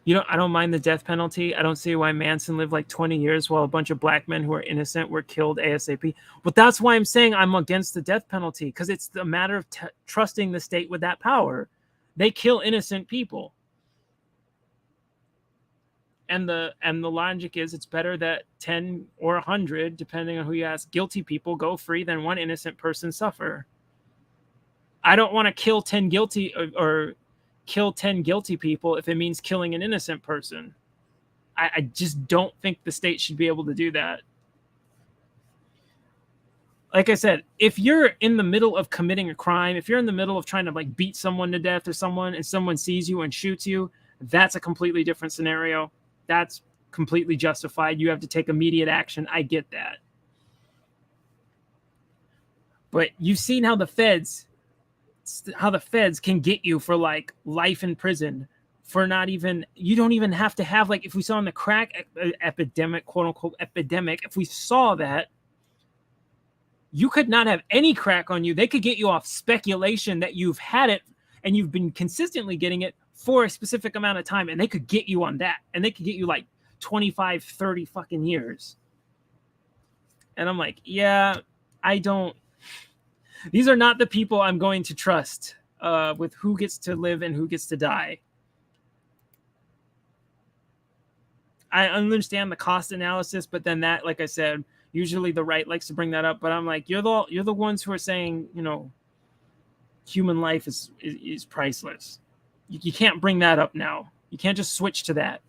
I don't mind the death penalty. I don't see why Manson lived like 20 years while a bunch of black men who are innocent were killed ASAP. But that's why I'm saying I'm against the death penalty, because it's a matter of trusting the state with that power. They kill innocent people. And the logic is it's better that 10 or 100, depending on who you ask, guilty people go free than one innocent person suffer. I don't want to kill 10 guilty or kill 10 guilty people if it means killing an innocent person. I just don't think the state should be able to do that. Like I said, if you're in the middle of committing a crime, if you're in the middle of trying to like beat someone to death or someone sees you and shoots you, that's a completely different scenario. That's completely justified. You have to take immediate action. I get that. But you've seen how the feds can get you for like life in prison for you don't even have to have, like, if we saw in the crack epidemic, quote unquote epidemic, if we saw that, you could not have any crack on you. They could get you off speculation that you've had it and you've been consistently getting it for a specific amount of time, and they could get you on that, and they could get you like 25, 30 fucking years. And I'm like, yeah, these are not the people I'm going to trust with who gets to live and who gets to die. I understand the cost analysis, but then that, like I said, usually the right likes to bring that up. But I'm like, you're the ones who are saying, human life is priceless. You can't bring that up now. You can't just switch to that.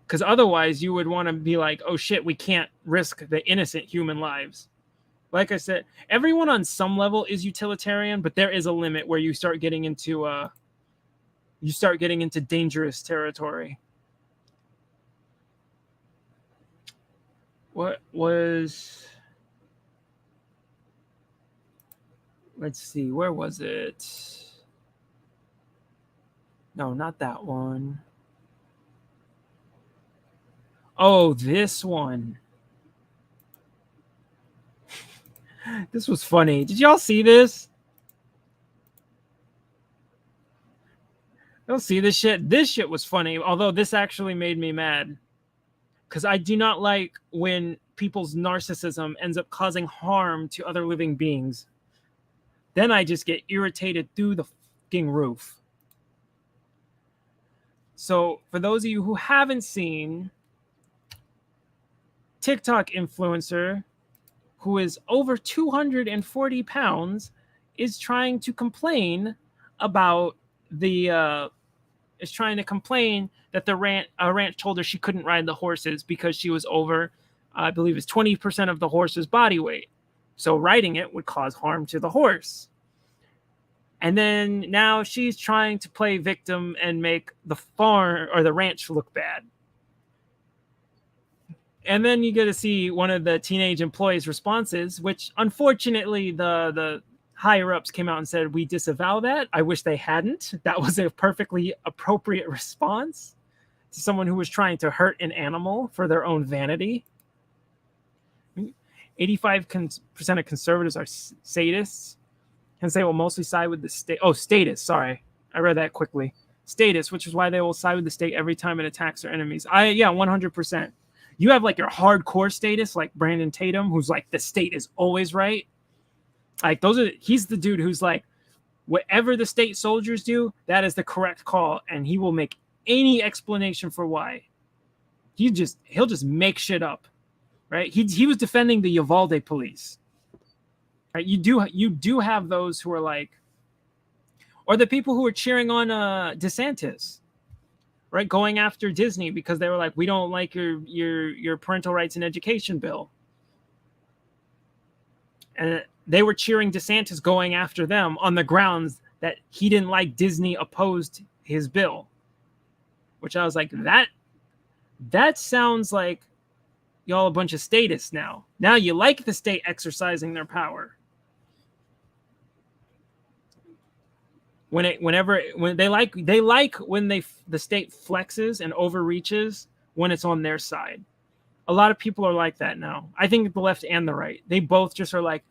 Because otherwise you would want to be like, oh shit, we can't risk the innocent human lives. Like I said, everyone on some level is utilitarian, but there is a limit where you start getting into dangerous territory. Let's see, where was it? No, not that one. Oh, this one. This was funny. Did y'all see this? Don't see this shit. This shit was funny, although this actually made me mad. Because I do not like when people's narcissism ends up causing harm to other living beings. Then I just get irritated through the fucking roof. So for those of you who haven't seen, TikTok influencer who is over 240 pounds is trying to complain about that a ranch told her she couldn't ride the horses because she was over, I believe it's 20% of the horse's body weight. So riding it would cause harm to the horse. And then now she's trying to play victim and make the farm or the ranch look bad. And then you get to see one of the teenage employees' responses, which unfortunately the higher ups came out and said, we disavow that. I wish they hadn't. That was a perfectly appropriate response to someone who was trying to hurt an animal for their own vanity. 85% of conservatives are sadists. And they will mostly side with the state. Oh, statists. Sorry. I read that quickly. Statists, which is why they will side with the state every time it attacks their enemies. 100%. You have like your hardcore statists, like Brandon Tatum, who's like, the state is always right. Like he's the dude who's like, whatever the state soldiers do, that is the correct call. And he will make any explanation for why. He'll just make shit up. Right? He was defending the Uvalde police. Right? You do have those who are like, or the people who are cheering on DeSantis, right? Going after Disney because they were like, we don't like your parental rights and education bill. And they were cheering DeSantis going after them on the grounds that he didn't like Disney opposed his bill. Which I was like, that sounds like y'all a bunch of statists now. Now you like the state exercising their power. When the state flexes and overreaches when it's on their side. A lot of people are like that now. I think the left and the right, they both just are like,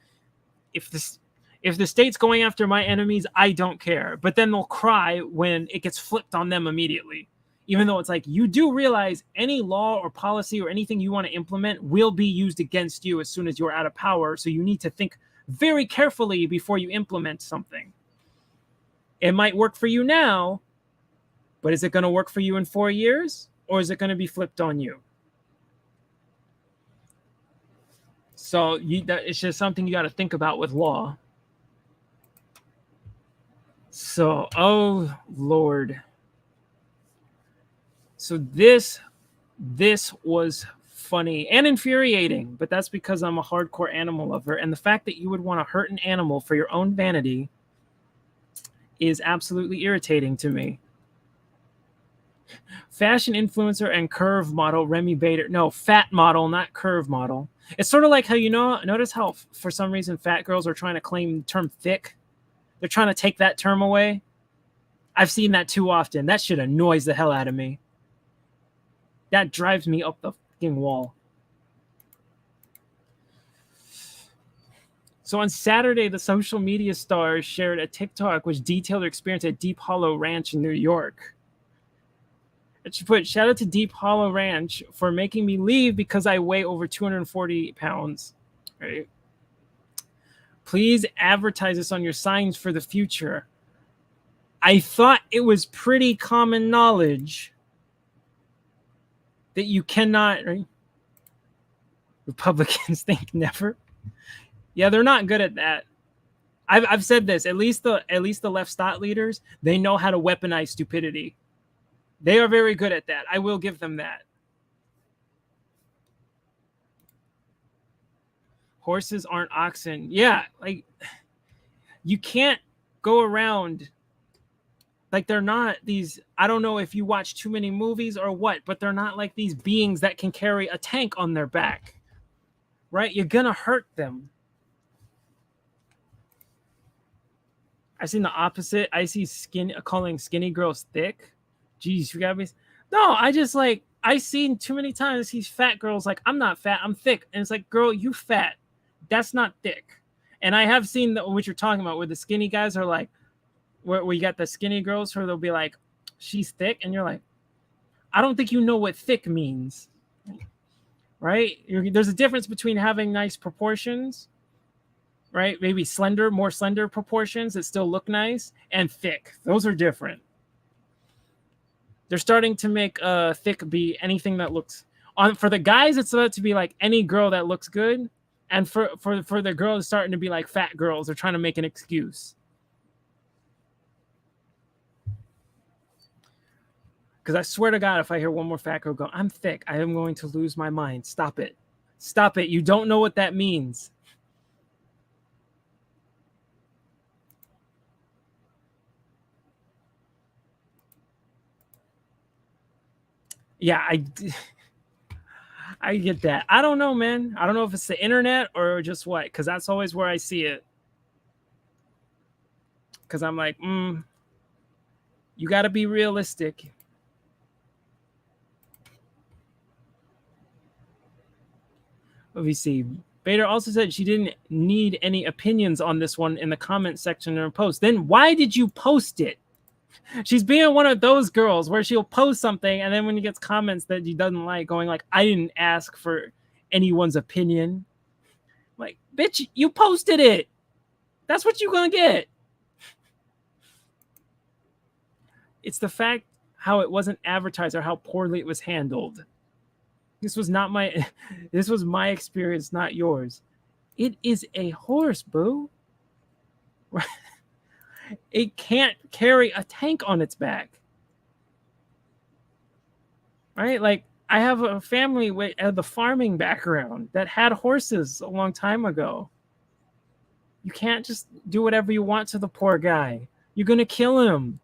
if the state's going after my enemies, I don't care. But then they'll cry when it gets flipped on them immediately. Even though it's like, you do realize any law or policy or anything you want to implement will be used against you as soon as you're out of power. So you need to think very carefully before you implement something. It might work for you now, but is it going to work for you in 4 years? Or is it going to be flipped on you? So it's just something you got to think about with law. So, oh, Lord. So this was funny and infuriating, but that's because I'm a hardcore animal lover. And the fact that you would want to hurt an animal for your own vanity is absolutely irritating to me. Fashion influencer and curve model Remi Bader. No, fat model, not curve model. It's sort of like how, notice how for some reason fat girls are trying to claim the term thick. They're trying to take that term away. I've seen that too often. That shit annoys the hell out of me. That drives me up the fucking wall. So on Saturday, the social media stars shared a TikTok which detailed their experience at Deep Hollow Ranch in New York. It should put, shout out to Deep Hollow Ranch for making me leave because I weigh over 240 pounds. Right? Please advertise this on your signs for the future. I thought it was pretty common knowledge that you cannot, right? Republicans think never. Yeah, they're not good at that. I've said this. At least the left thought leaders, they know how to weaponize stupidity. They are very good at that. I will give them that. Horses aren't oxen. Yeah, like you can't go around like they're not these. I don't know if you watch too many movies or what, but they're not like these beings that can carry a tank on their back. Right? You're gonna hurt them. I've seen the opposite. I see calling skinny girls thick. Jeez, you got me. No, I've seen too many times these fat girls like, I'm not fat, I'm thick. And it's like, girl, you fat. That's not thick. And I have seen what you're talking about, where the skinny guys are like, where you got the skinny girls where they'll be like, she's thick. And you're like, I don't think you know what thick means. Right? There's a difference between having nice proportions, right? Maybe more slender proportions that still look nice, and thick. Those are different. They're starting to make thick be anything that looks on. For the guys, it's about to be like any girl that looks good, and for the girls, it's starting to be like fat girls. They're trying to make an excuse. Because I swear to God, if I hear one more fat girl go, I'm thick, I am going to lose my mind. Stop it. Stop it. You don't know what that means. Yeah, I get that. I don't know, man. I don't know if it's the internet or just what, because that's always where I see it. Because I'm like, you got to be realistic. Let me see. Bader also said she didn't need any opinions on this one in the comment section in her post. Then why did you post it? She's being one of those girls where she'll post something and then when she gets comments that she doesn't like, going like, I didn't ask for anyone's opinion. Like, bitch, you posted it. That's what you're going to get. It's the fact how it wasn't advertised or how poorly it was handled. This was my experience, not yours. It is a horse, boo. It can't carry a tank on its back. Right? Like, I have a family with the farming background that had horses a long time ago. You can't just do whatever you want to the poor guy. You're going to kill him.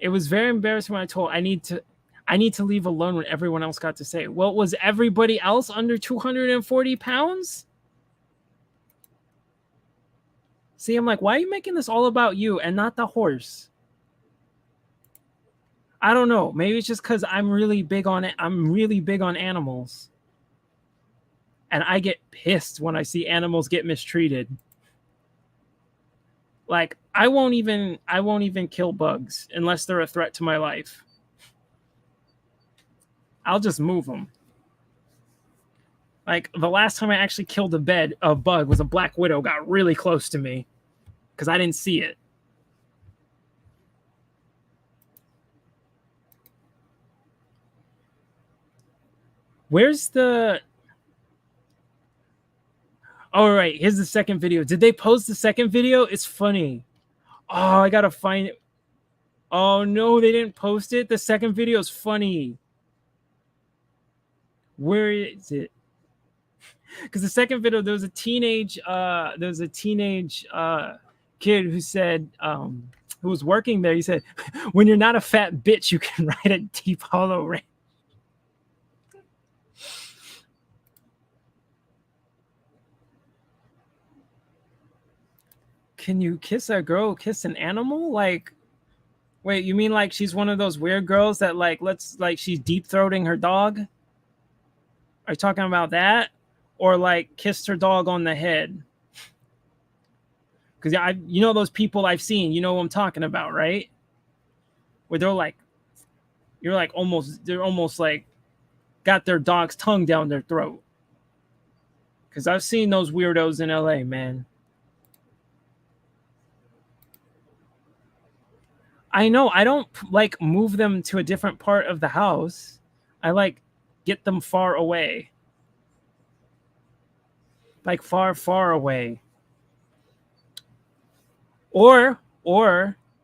It was very embarrassing when I told I need to leave alone when everyone else got to say, well, was everybody else under 240 pounds? See, I'm like, why are you making this all about you and not the horse? I don't know. Maybe it's just because I'm really big on it. I'm really big on animals. And I get pissed when I see animals get mistreated. Like, I won't even kill bugs unless they're a threat to my life. I'll just move them. Like, the last time I actually killed a bug was a black widow got really close to me because I didn't see it. Where's the... All right, here's the second video. Did they post the second video? It's funny. Oh, I gotta find it. Oh no, they didn't post it. The second video is funny. Where is it? Because the second video, there was a teenage kid who said, who was working there. He said, "When you're not a fat bitch, you can ride a Deep Hollow Ranch." Can you kiss a girl, kiss an animal? Like, wait, you mean like she's one of those weird girls that like she's deep throating her dog? Are you talking about that? Or like kissed her dog on the head? Because you know those people I've seen, you know what I'm talking about, right? Where they're like, they're almost like got their dog's tongue down their throat. Because I've seen those weirdos in LA, man. I know, I don't like move them to a different part of the house. I like get them far away. Like far, far away. Or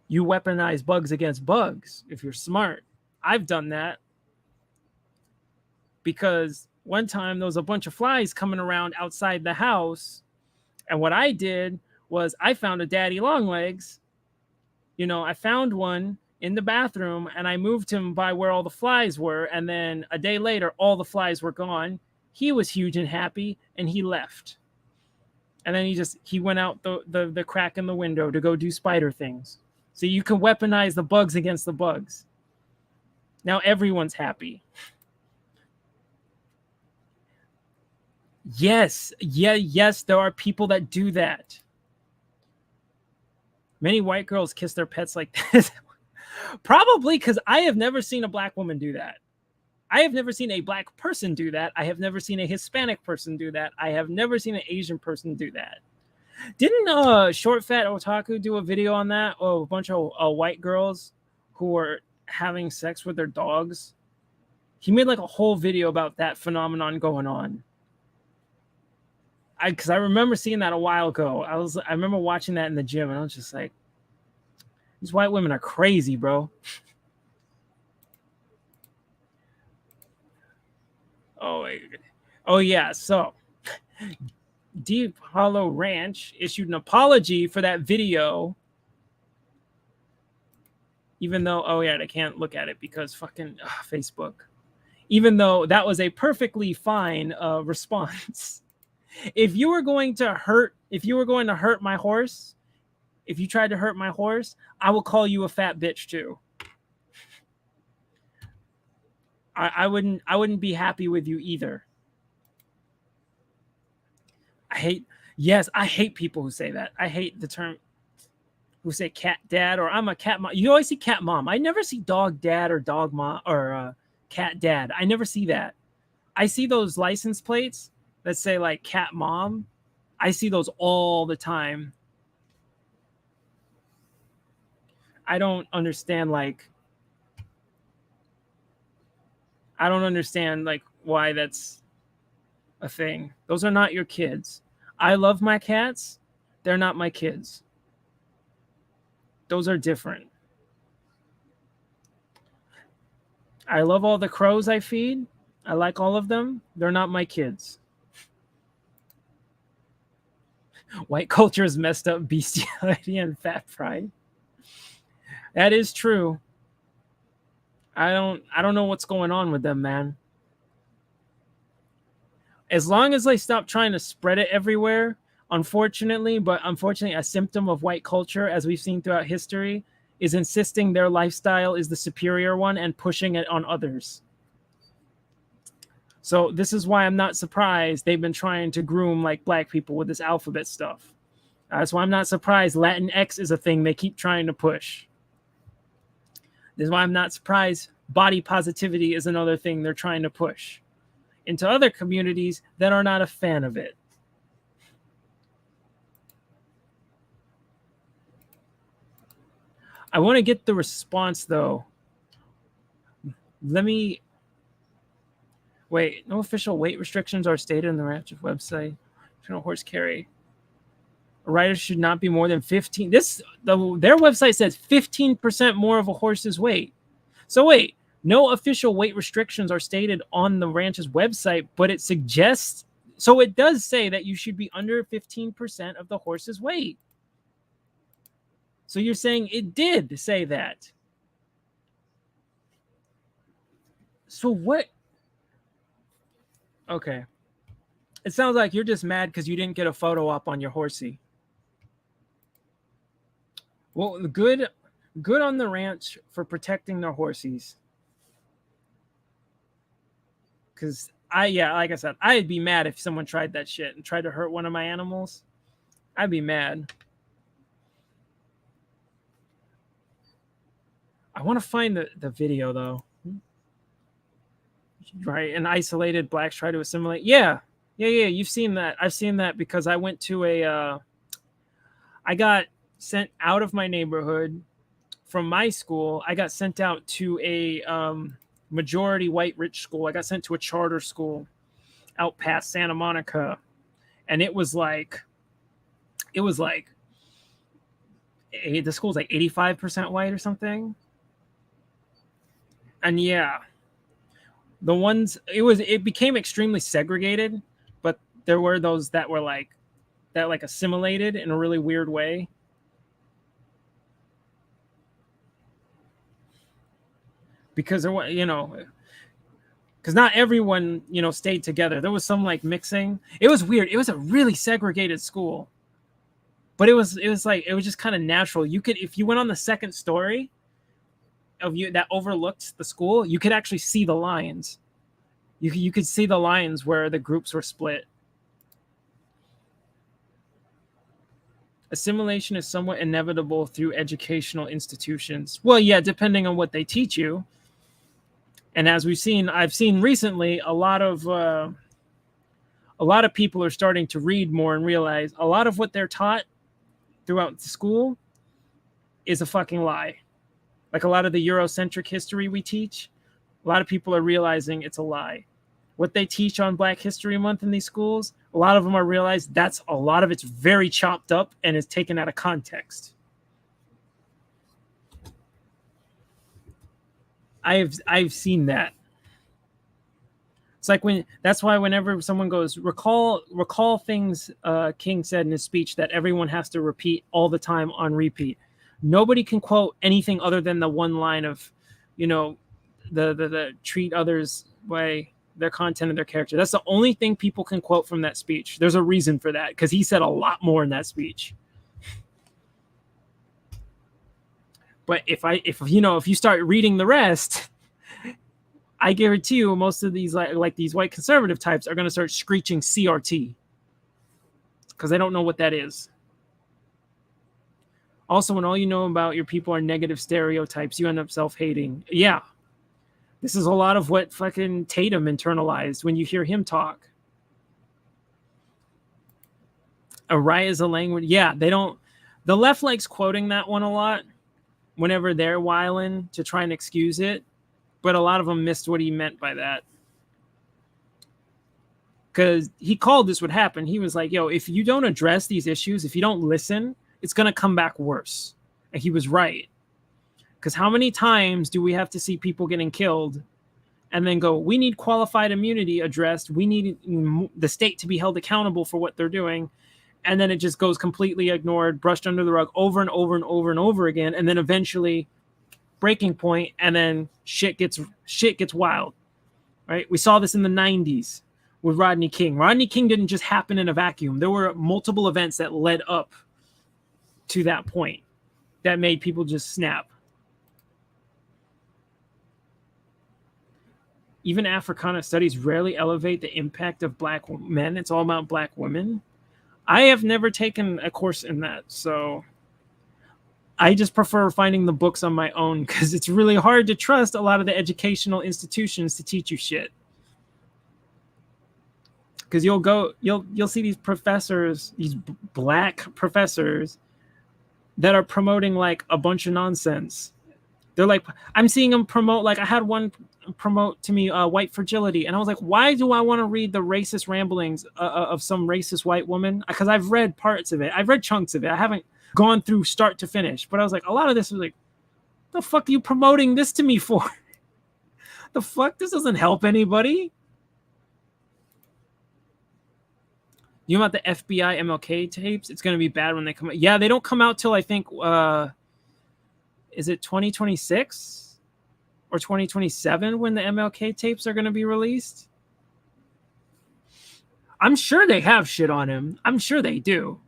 you weaponize bugs against bugs if you're smart. I've done that. Because one time there was a bunch of flies coming around outside the house. And what I did was I found a daddy long legs. You know, I found one in the bathroom and I moved him by where all the flies were. And then a day later, all the flies were gone. He was huge and happy and he left. And then he went out the crack in the window to go do spider things. So you can weaponize the bugs against the bugs. Now everyone's happy. Yes. Yes, there are people that do that. Many white girls kiss their pets like this. Probably because I have never seen a black woman do that. I have never seen a black person do that. I have never seen a Hispanic person do that. I have never seen an Asian person do that. Didn't Short Fat Otaku do a video on that? Oh, a bunch of white girls who were having sex with their dogs. He made like a whole video about that phenomenon going on. Because I remember seeing that a while ago. I remember watching that in the gym, and I was just like, these white women are crazy, bro. Oh yeah. So, Deep Hollow Ranch issued an apology for that video. Even though, oh yeah, I can't look at it because fucking Facebook. Even though that was a perfectly fine response. If you were going to hurt my horse, if you tried to hurt my horse, I will call you a fat bitch too. I wouldn't be happy with you either. I hate people who say that. I hate the term who say cat dad or I'm a cat mom. You always see cat mom. I never see dog dad or dog mom or cat dad. I never see that. I see those license plates that say like cat mom. I see those all the time. I don't understand like why that's a thing. Those are not your kids. I love my cats. They're not my kids. Those are different. I love all the crows I feed. I like all of them. They're not my kids. White culture is messed up bestiality and fat pride. That is true. I don't know what's going on with them, man. As long as they stop trying to spread it everywhere, unfortunately, a symptom of white culture, as we've seen throughout history, is insisting their lifestyle is the superior one and pushing it on others. So this is why I'm not surprised they've been trying to groom like black people with this alphabet stuff. That's why I'm not surprised Latinx is a thing they keep trying to push. This is why I'm not surprised body positivity is another thing they're trying to push into other communities that are not a fan of it. I want to get the response though. Let me wait. No official weight restrictions are stated in the ranch's website. Horse carry. A rider should not be more than 15. Their website says 15% more of a horse's weight. So wait, no official weight restrictions are stated on the ranch's website, but it suggests, so it does say that you should be under 15% of the horse's weight. So you're saying it did say that. So what? Okay. It sounds like you're just mad because you didn't get a photo up on your horsey. Well, good on the ranch for protecting their horsies. Because like I said, I'd be mad if someone tried that shit and tried to hurt one of my animals. I'd be mad. I want to find the video though. Right, and isolated blacks try to assimilate. Yeah. You've seen that. I've seen that because I went to I got sent out of my neighborhood from my school. I got sent out to a majority white rich school. I got sent to a charter school out past Santa Monica, and it was like the school's like 85% white or something. And yeah, the ones it became extremely segregated, but there were those that were like assimilated in a really weird way. Because there was, because not everyone, stayed together. There was some like mixing. It was weird. It was a really segregated school, but it was just kind of natural. You could, if you went on the second story of you that overlooked the school, you could actually see the lines. You could see the lines where the groups were split. Assimilation is somewhat inevitable through educational institutions. Well, yeah, depending on what they teach you. And as I've seen recently, a lot of people are starting to read more and realize a lot of what they're taught throughout the school is a fucking lie. Like a lot of the Eurocentric history we teach, a lot of people are realizing it's a lie. What they teach on Black History Month in these schools, a lot of them are realized a lot of it's very chopped up and is taken out of context. I've seen that. It's like that's why whenever someone goes, recall things King said in his speech that everyone has to repeat all the time on repeat. Nobody can quote anything other than the one line of, you know, the treat others by their content and their character. That's the only thing people can quote from that speech. There's a reason for that, because he said a lot more in that speech. But if you start reading the rest, I guarantee you most of these like these white conservative types are going to start screeching CRT because they don't know what that is. Also, when all you know about your people are negative stereotypes, you end up self-hating. Yeah. This is a lot of what fucking Tatum internalized when you hear him talk. Araya's a language. Yeah, they don't. The left likes quoting that one a lot whenever they're whiling to try and excuse it. But a lot of them missed what he meant by that. Because he called this would happen. He was like, yo, if you don't address these issues, if you don't listen, it's going to come back worse. And he was right. Because how many times do we have to see people getting killed and then go, we need qualified immunity addressed. We need the state to be held accountable for what they're doing. And then it just goes completely ignored, brushed under the rug over and over and over and over again. And then eventually breaking point, and then shit gets wild, right? We saw this in the 90s with Rodney King. Rodney King didn't just happen in a vacuum. There were multiple events that led up to that point that made people just snap. Even Africana studies rarely elevate the impact of black men. It's all about black women. I have never taken a course in that, so I just prefer finding the books on my own because it's really hard to trust a lot of the educational institutions to teach you shit. Because you'll see these professors, these black professors that are promoting like a bunch of nonsense. They're like, I'm seeing them promote, like I had one promote to me white fragility, and I was like, why do I want to read the racist ramblings of some racist white woman? Because I've read parts of it. I've read chunks of it. I haven't gone through start to finish, but I was like, a lot of this was like, the fuck are you promoting this to me for? The fuck? This doesn't help anybody. You know about the FBI MLK tapes? It's going to be bad when they come out. Yeah, they don't come out till I think, is it 2026 or 2027 when the MLK tapes are going to be released? I'm sure they have shit on him. I'm sure they do.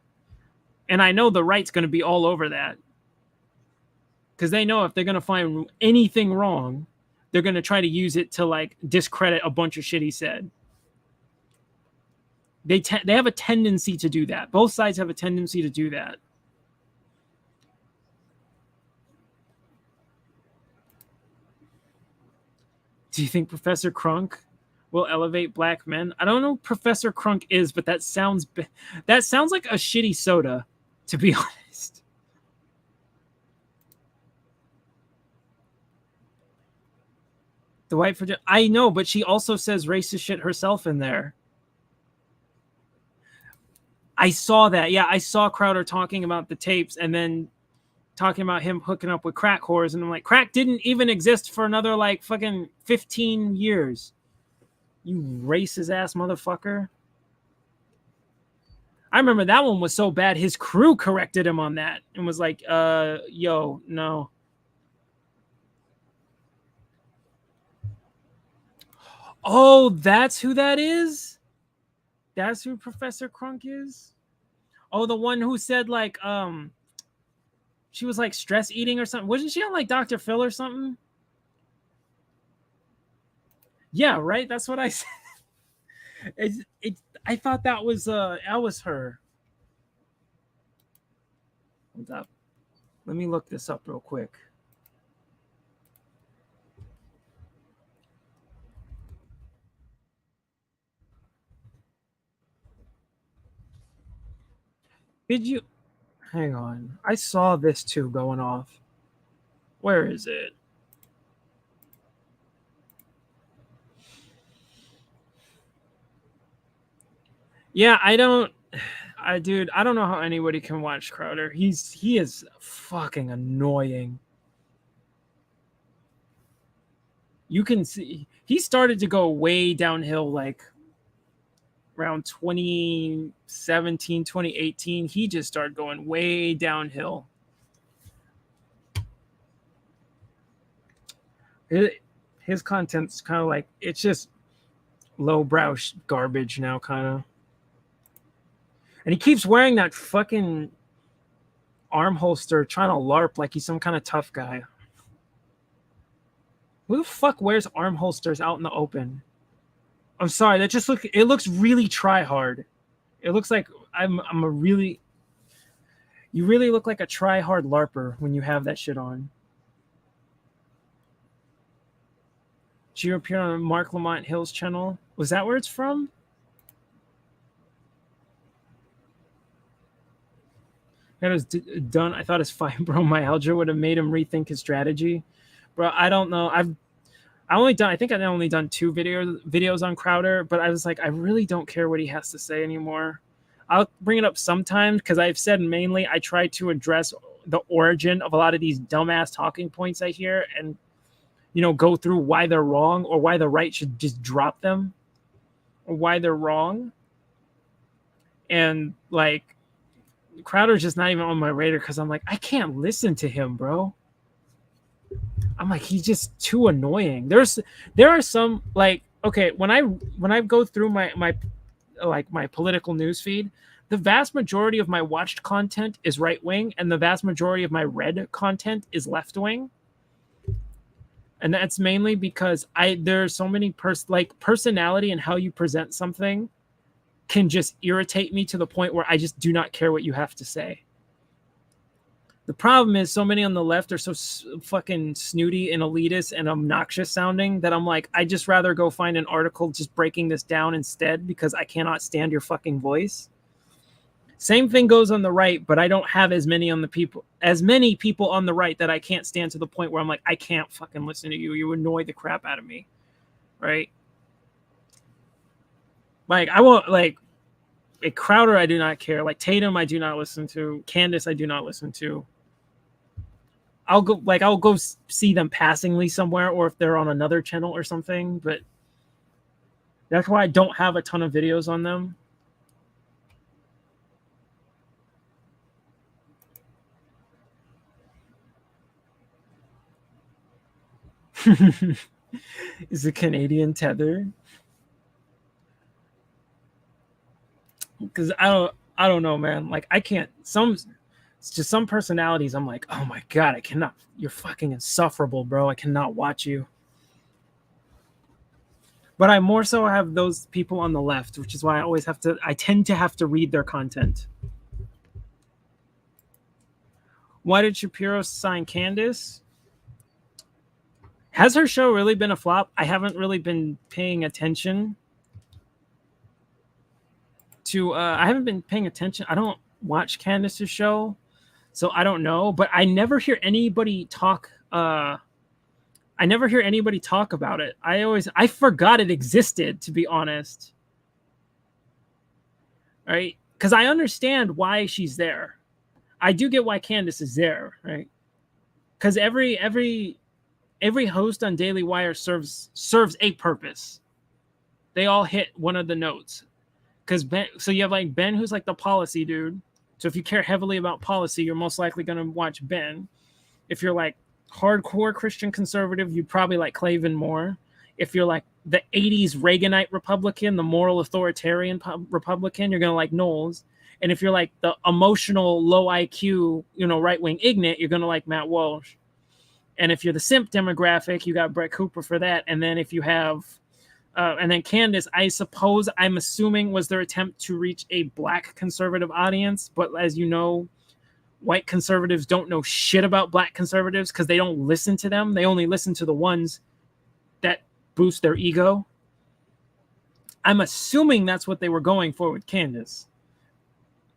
And I know the right's going to be all over that. Because they know if they're going to find anything wrong, they're going to try to use it to like discredit a bunch of shit he said. They have a tendency to do that. Both sides have a tendency to do that. Do you think Professor Crunk will elevate black men? I don't know who Professor Crunk is, but that sounds like a shitty soda, to be honest. The white fragility. I know, but she also says racist shit herself in there. I saw that. Yeah, I saw Crowder talking about the tapes and then talking about him hooking up with crack whores. And I'm like, crack didn't even exist for another like fucking 15 years. You racist ass motherfucker. I remember that one was so bad, his crew corrected him on that and was like, yo, no. Oh, that's who that is? That's who Professor Crunk is? Oh, the one who said like she was like stress eating or something. Wasn't she on like Dr. Phil or something? Yeah, right? That's what I said. I thought that was her. Hold up. Let me look this up real quick. Did you hang on? I saw this too going off. Where is it? Yeah, I don't know how anybody can watch Crowder. He is fucking annoying. You can see he started to go way downhill like around 2017, 2018. He just started going way downhill. His content's kind of like, it's just lowbrow garbage now, kind of. And he keeps wearing that fucking arm holster, trying to LARP like he's some kind of tough guy. Who the fuck wears arm holsters out in the open? I'm sorry, that just it looks really try hard. It looks like you really look like a try hard LARPer when you have that shit on. Did you appear on Mark Lamont Hill's channel? Was that where it's from? That was done. I thought his fibromyalgia would have made him rethink his strategy. Bro, I don't know. I think I've only done 2 videos on Crowder, but I was like, I really don't care what he has to say anymore. I'll bring it up sometimes because I've said mainly I try to address the origin of a lot of these dumbass talking points I hear and, go through why they're wrong or why the right should just drop them or why they're wrong. And like, Crowder's just not even on my radar because I'm like, I can't listen to him, bro. I'm like, he's just too annoying. There are some, like, okay, when I go through my political news feed, the vast majority of my watched content is right wing, and the vast majority of my read content is left wing. And that's mainly because there's so many personality and how you present something can just irritate me to the point where I just do not care what you have to say. The problem is so many on the left are so fucking snooty and elitist and obnoxious sounding that I'm like, I just rather go find an article just breaking this down instead because I cannot stand your fucking voice. Same thing goes on the right, but I don't have as many people on the right that I can't stand to the point where I'm like, I can't fucking listen to you. You annoy the crap out of me. Right? Like, I won't, like, a Crowder, I do not care. Like, Tatum, I do not listen to. Candace, I do not listen to. I'll go see them passingly somewhere or if they're on another channel or something, but that's why I don't have a ton of videos on them. Is the Canadian tether? Because I don't know, man. Like, I can't. It's just some personalities. I'm like, oh my god, I cannot. You're fucking insufferable, bro. I cannot watch you. But I more so have those people on the left, which is why I tend to have to read their content. Why did Shapiro sign Candace? Has her show really been a flop? I haven't really been paying attention to I haven't been paying attention. I don't watch Candace's show, so I don't know, but I never hear anybody talk about it. I forgot it existed, to be honest. Right? Because I understand why she's there. I do get why Candace is there, right? Because every host on Daily Wire serves a purpose. They all hit one of the notes. Because so you have like Ben, who's like the policy dude. So if you care heavily about policy, you're most likely going to watch Ben. If you're like hardcore Christian conservative, you'd probably like Clavin more. If you're like the 80s Reaganite Republican, the moral authoritarian Republican, you're going to like Knowles. And if you're like the emotional, low IQ, right-wing ignat, you're going to like Matt Walsh. And if you're the simp demographic, you got Brett Cooper for that. And then if you have, and then Candace, I'm assuming was their attempt to reach a black conservative audience. But as you know, white conservatives don't know shit about black conservatives because they don't listen to them. They only listen to the ones that boost their ego. I'm assuming that's what they were going for with Candace.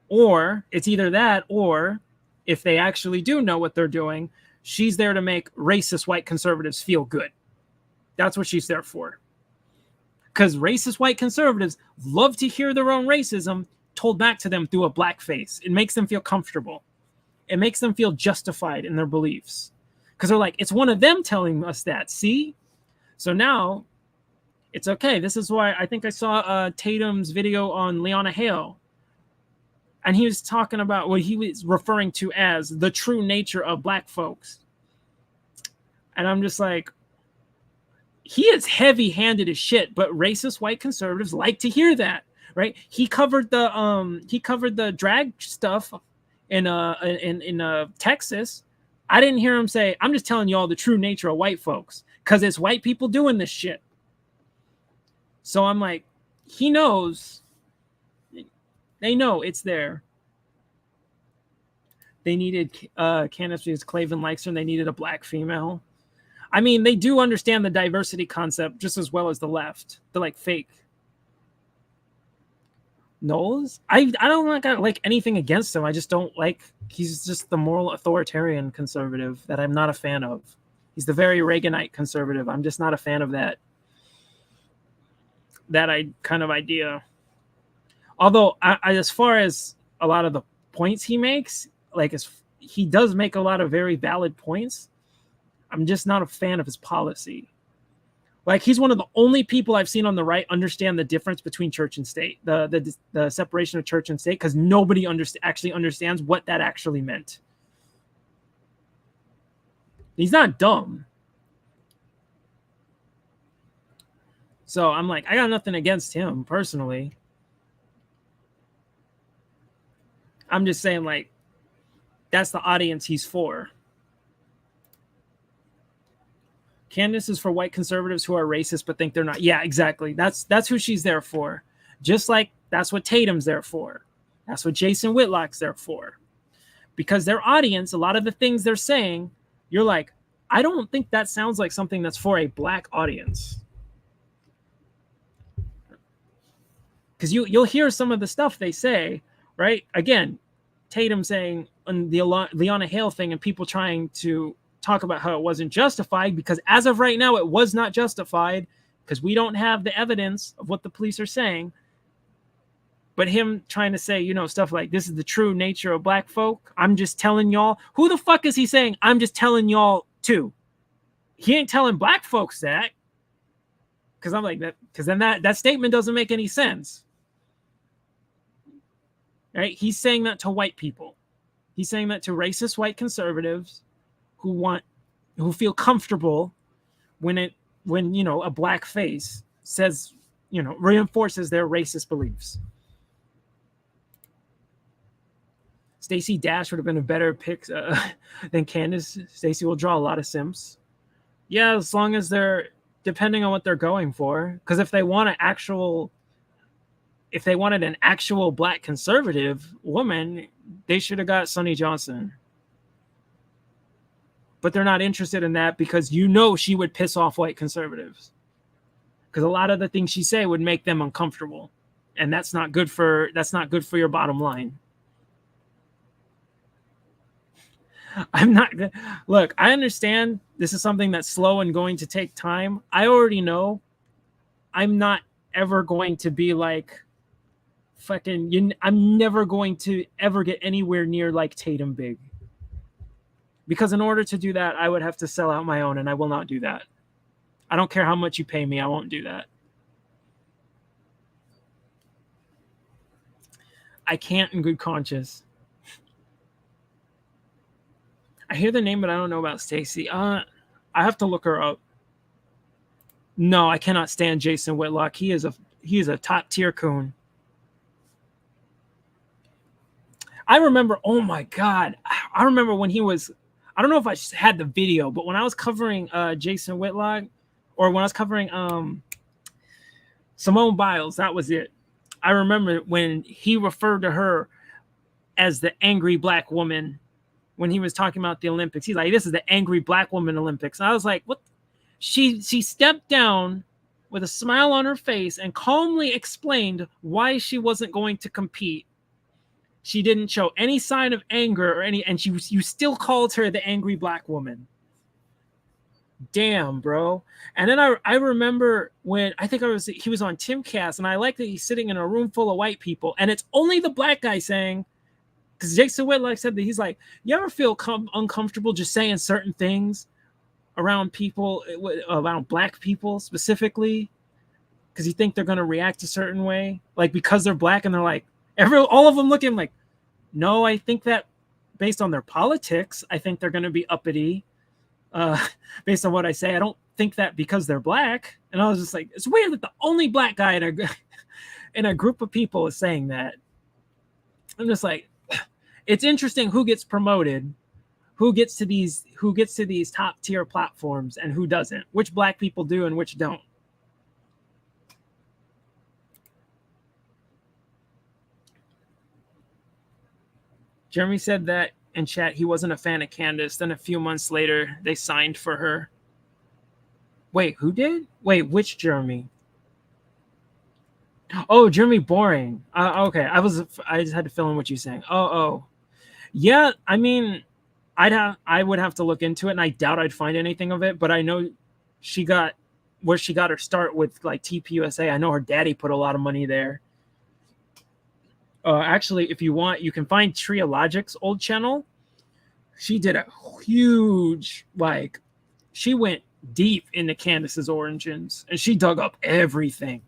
Or it's either that, or if they actually do know what they're doing, she's there to make racist white conservatives feel good. That's what she's there for. Because racist white conservatives love to hear their own racism told back to them through a black face. It makes them feel comfortable. It makes them feel justified in their beliefs. Because they're like, it's one of them telling us that, see? So now, it's okay. This is why I think I saw Tatum's video on Leona Hale. And he was talking about what he was referring to as the true nature of black folks. And I'm just like, he is heavy-handed as shit, but racist white conservatives like to hear that, right? He covered the drag stuff in Texas. I didn't hear him say, I'm just telling y'all the true nature of white folks, because it's white people doing this shit. So I'm like, he knows. They know it's there. They needed Candace because Clavin likes her, and they needed a black female. I mean, they do understand the diversity concept just as well as the left. They're like fake. Knowles? I don't like anything against him. I just don't like, he's just the moral authoritarian conservative that I'm not a fan of. He's the very Reaganite conservative. I'm just not a fan of that kind of idea. Although, as far as a lot of the points he makes, like he does make a lot of very valid points. I'm just not a fan of his policy. Like, he's one of the only people I've seen on the right understand the difference between church and state, the separation of church and state, because nobody actually understands what that actually meant. He's not dumb. So I'm like, I got nothing against him personally. I'm just saying, like, that's the audience he's for. Candace is for white conservatives who are racist but think they're not. Yeah, exactly. That's who she's there for. Just like that's what Tatum's there for. That's what Jason Whitlock's there for. Because their audience, a lot of the things they're saying, you're like, I don't think that sounds like something that's for a black audience. Because you'll hear some of the stuff they say, right? Again, Tatum saying on the Leona Hale thing and people trying to talk about how it wasn't justified, because as of right now, it was not justified because we don't have the evidence of what the police are saying. But him trying to say, you know, stuff like, this is the true nature of black folk. I'm just telling y'all. Who the fuck is he saying I'm just telling y'all to? He ain't telling black folks that. Because I'm like, that, because then that statement doesn't make any sense. Right? He's saying that to white people. He's saying that to racist white conservatives who feel comfortable when you know, a black face says, you know, reinforces their racist beliefs. Stacey Dash would have been a better pick than Candace. Stacey will draw a lot of simps. Yeah, as long as they're, depending on what they're going for. Because if they wanted an actual black conservative woman, they should have got Sonny Johnson. But they're not interested in that because you know she would piss off white conservatives. Because a lot of the things she say would make them uncomfortable. And that's not good for your bottom line. Look, I understand this is something that's slow and going to take time. I already know I'm not ever going to be like I'm never going to ever get anywhere near like Tatum big. Because in order to do that, I would have to sell out my own, and I will not do that. I don't care how much you pay me. I won't do that. I can't in good conscience. I hear the name, but I don't know about Stacey. I have to look her up. No, I cannot stand Jason Whitlock. He is a top tier coon. I remember, oh my God. I remember when he was, I don't know if I had the video, but when I was covering Jason Whitlock, or when I was covering Simone Biles, that was it. I remember when he referred to her as the angry black woman when he was talking about the Olympics. He's like, this is the angry black woman Olympics. And I was like, what? She stepped down with a smile on her face and calmly explained why she wasn't going to compete. She didn't show any sign of anger and you still called her the angry black woman. Damn, bro. And then I remember when he was on Timcast, and I like that he's sitting in a room full of white people, and it's only the black guy saying, because Jason Whitlock said that, he's like, you ever feel uncomfortable just saying certain things around people, around black people specifically, because you think they're going to react a certain way, like because they're black, and they're like, all of them looking like, no, I think that based on their politics, I think they're going to be uppity. Based on what I say, I don't think that because they're black. And I was just like, it's weird that the only black guy in a group of people is saying that. I'm just like, it's interesting who gets promoted, who gets to these top tier platforms, and who doesn't. Which black people do and which don't. Jeremy said that in chat he wasn't a fan of Candace. Then a few months later, they signed for her. Wait, who did? Wait, which Jeremy? Oh, Jeremy Boring. Okay, I just had to fill in what you're saying. Oh, yeah. I mean, I would have to look into it, and I doubt I'd find anything of it. But I know she got her start with like TPUSA. I know her daddy put a lot of money there. Actually, if you want, you can find Triologic's old channel. She did a huge, like, she went deep into Candace's origins, and she dug up everything,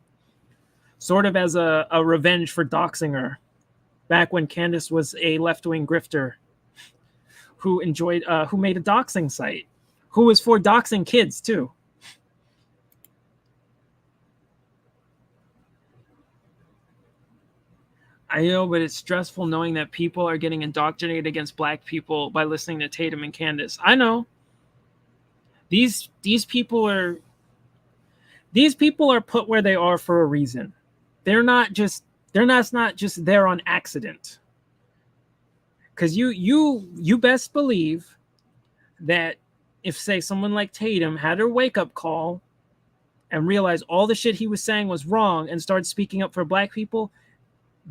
sort of as a revenge for doxing her, back when Candace was a left-wing grifter who made a doxing site, who was for doxing kids too. I know, but it's stressful knowing that people are getting indoctrinated against black people by listening to Tatum and Candace. I know. These people are put where they are for a reason. They're not just there on accident. Because you best believe that if, say, someone like Tatum had her wake-up call and realized all the shit he was saying was wrong and started speaking up for black people,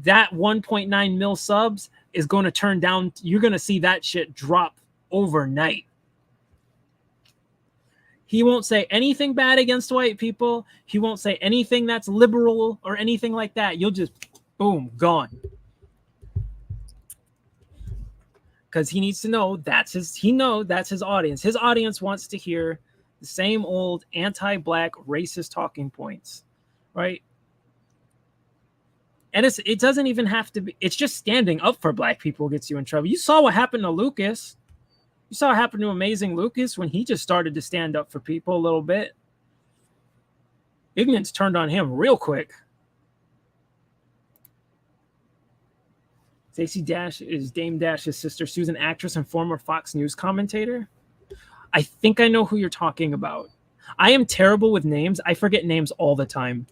that 1.9 mil subs is going to turn down. You're going to see that shit drop overnight. He won't say anything bad against white people. He won't say anything that's liberal or anything like that. You'll just, boom, gone. Because he needs to know that's his audience. His audience wants to hear the same old anti-black racist talking points, right? And it doesn't even have to be. It's just standing up for black people gets you in trouble. You saw what happened to Lucas. You saw what happened to Amazing Lucas when he just started to stand up for people a little bit. Ignorance turned on him real quick. Stacey Dash is Dame Dash's sister. Susan, actress and former Fox News commentator. I think I know who you're talking about. I am terrible with names. I forget names all the time.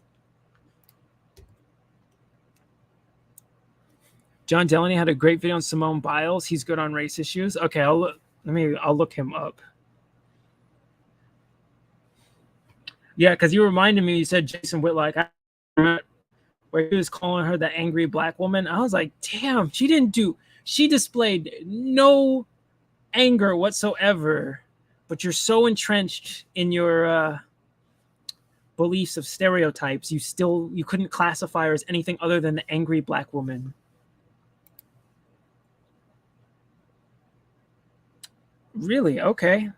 John Delaney had a great video on Simone Biles. He's good on race issues. Okay, I'll look him up. Yeah, because you reminded me. You said Jason Whitlock, where he was calling her the angry black woman. I was like, damn, she displayed no anger whatsoever. But you're so entrenched in your beliefs of stereotypes, you couldn't classify her as anything other than the angry black woman. Really? Okay.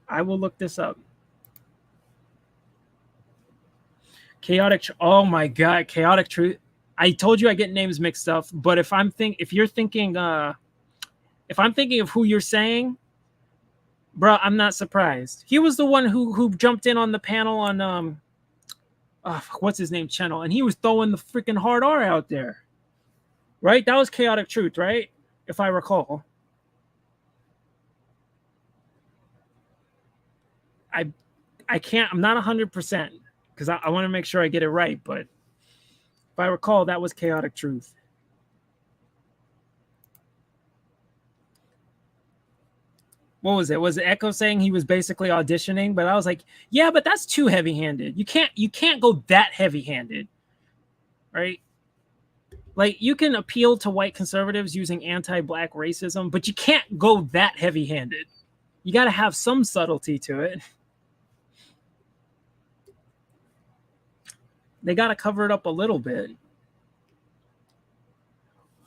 I will look this up. Oh my God, Chaotic Truth. I told you I get names mixed up, but if I'm thinking of who you're saying, bro, I'm not surprised. He was the one who jumped in on the panel on what's his name channel, and he was throwing the freaking hard R out there. Right? That was Chaotic Truth, right? If I recall. I'm not 100% because I want to make sure I get it right, but if I recall, that was Chaotic Truth. What was it? Was Echo saying he was basically auditioning? But I was like, yeah, but that's too heavy-handed. You can't go that heavy-handed, right? Like, you can appeal to white conservatives using anti-black racism, but you can't go that heavy-handed. You got to have some subtlety to it. They got to cover it up a little bit.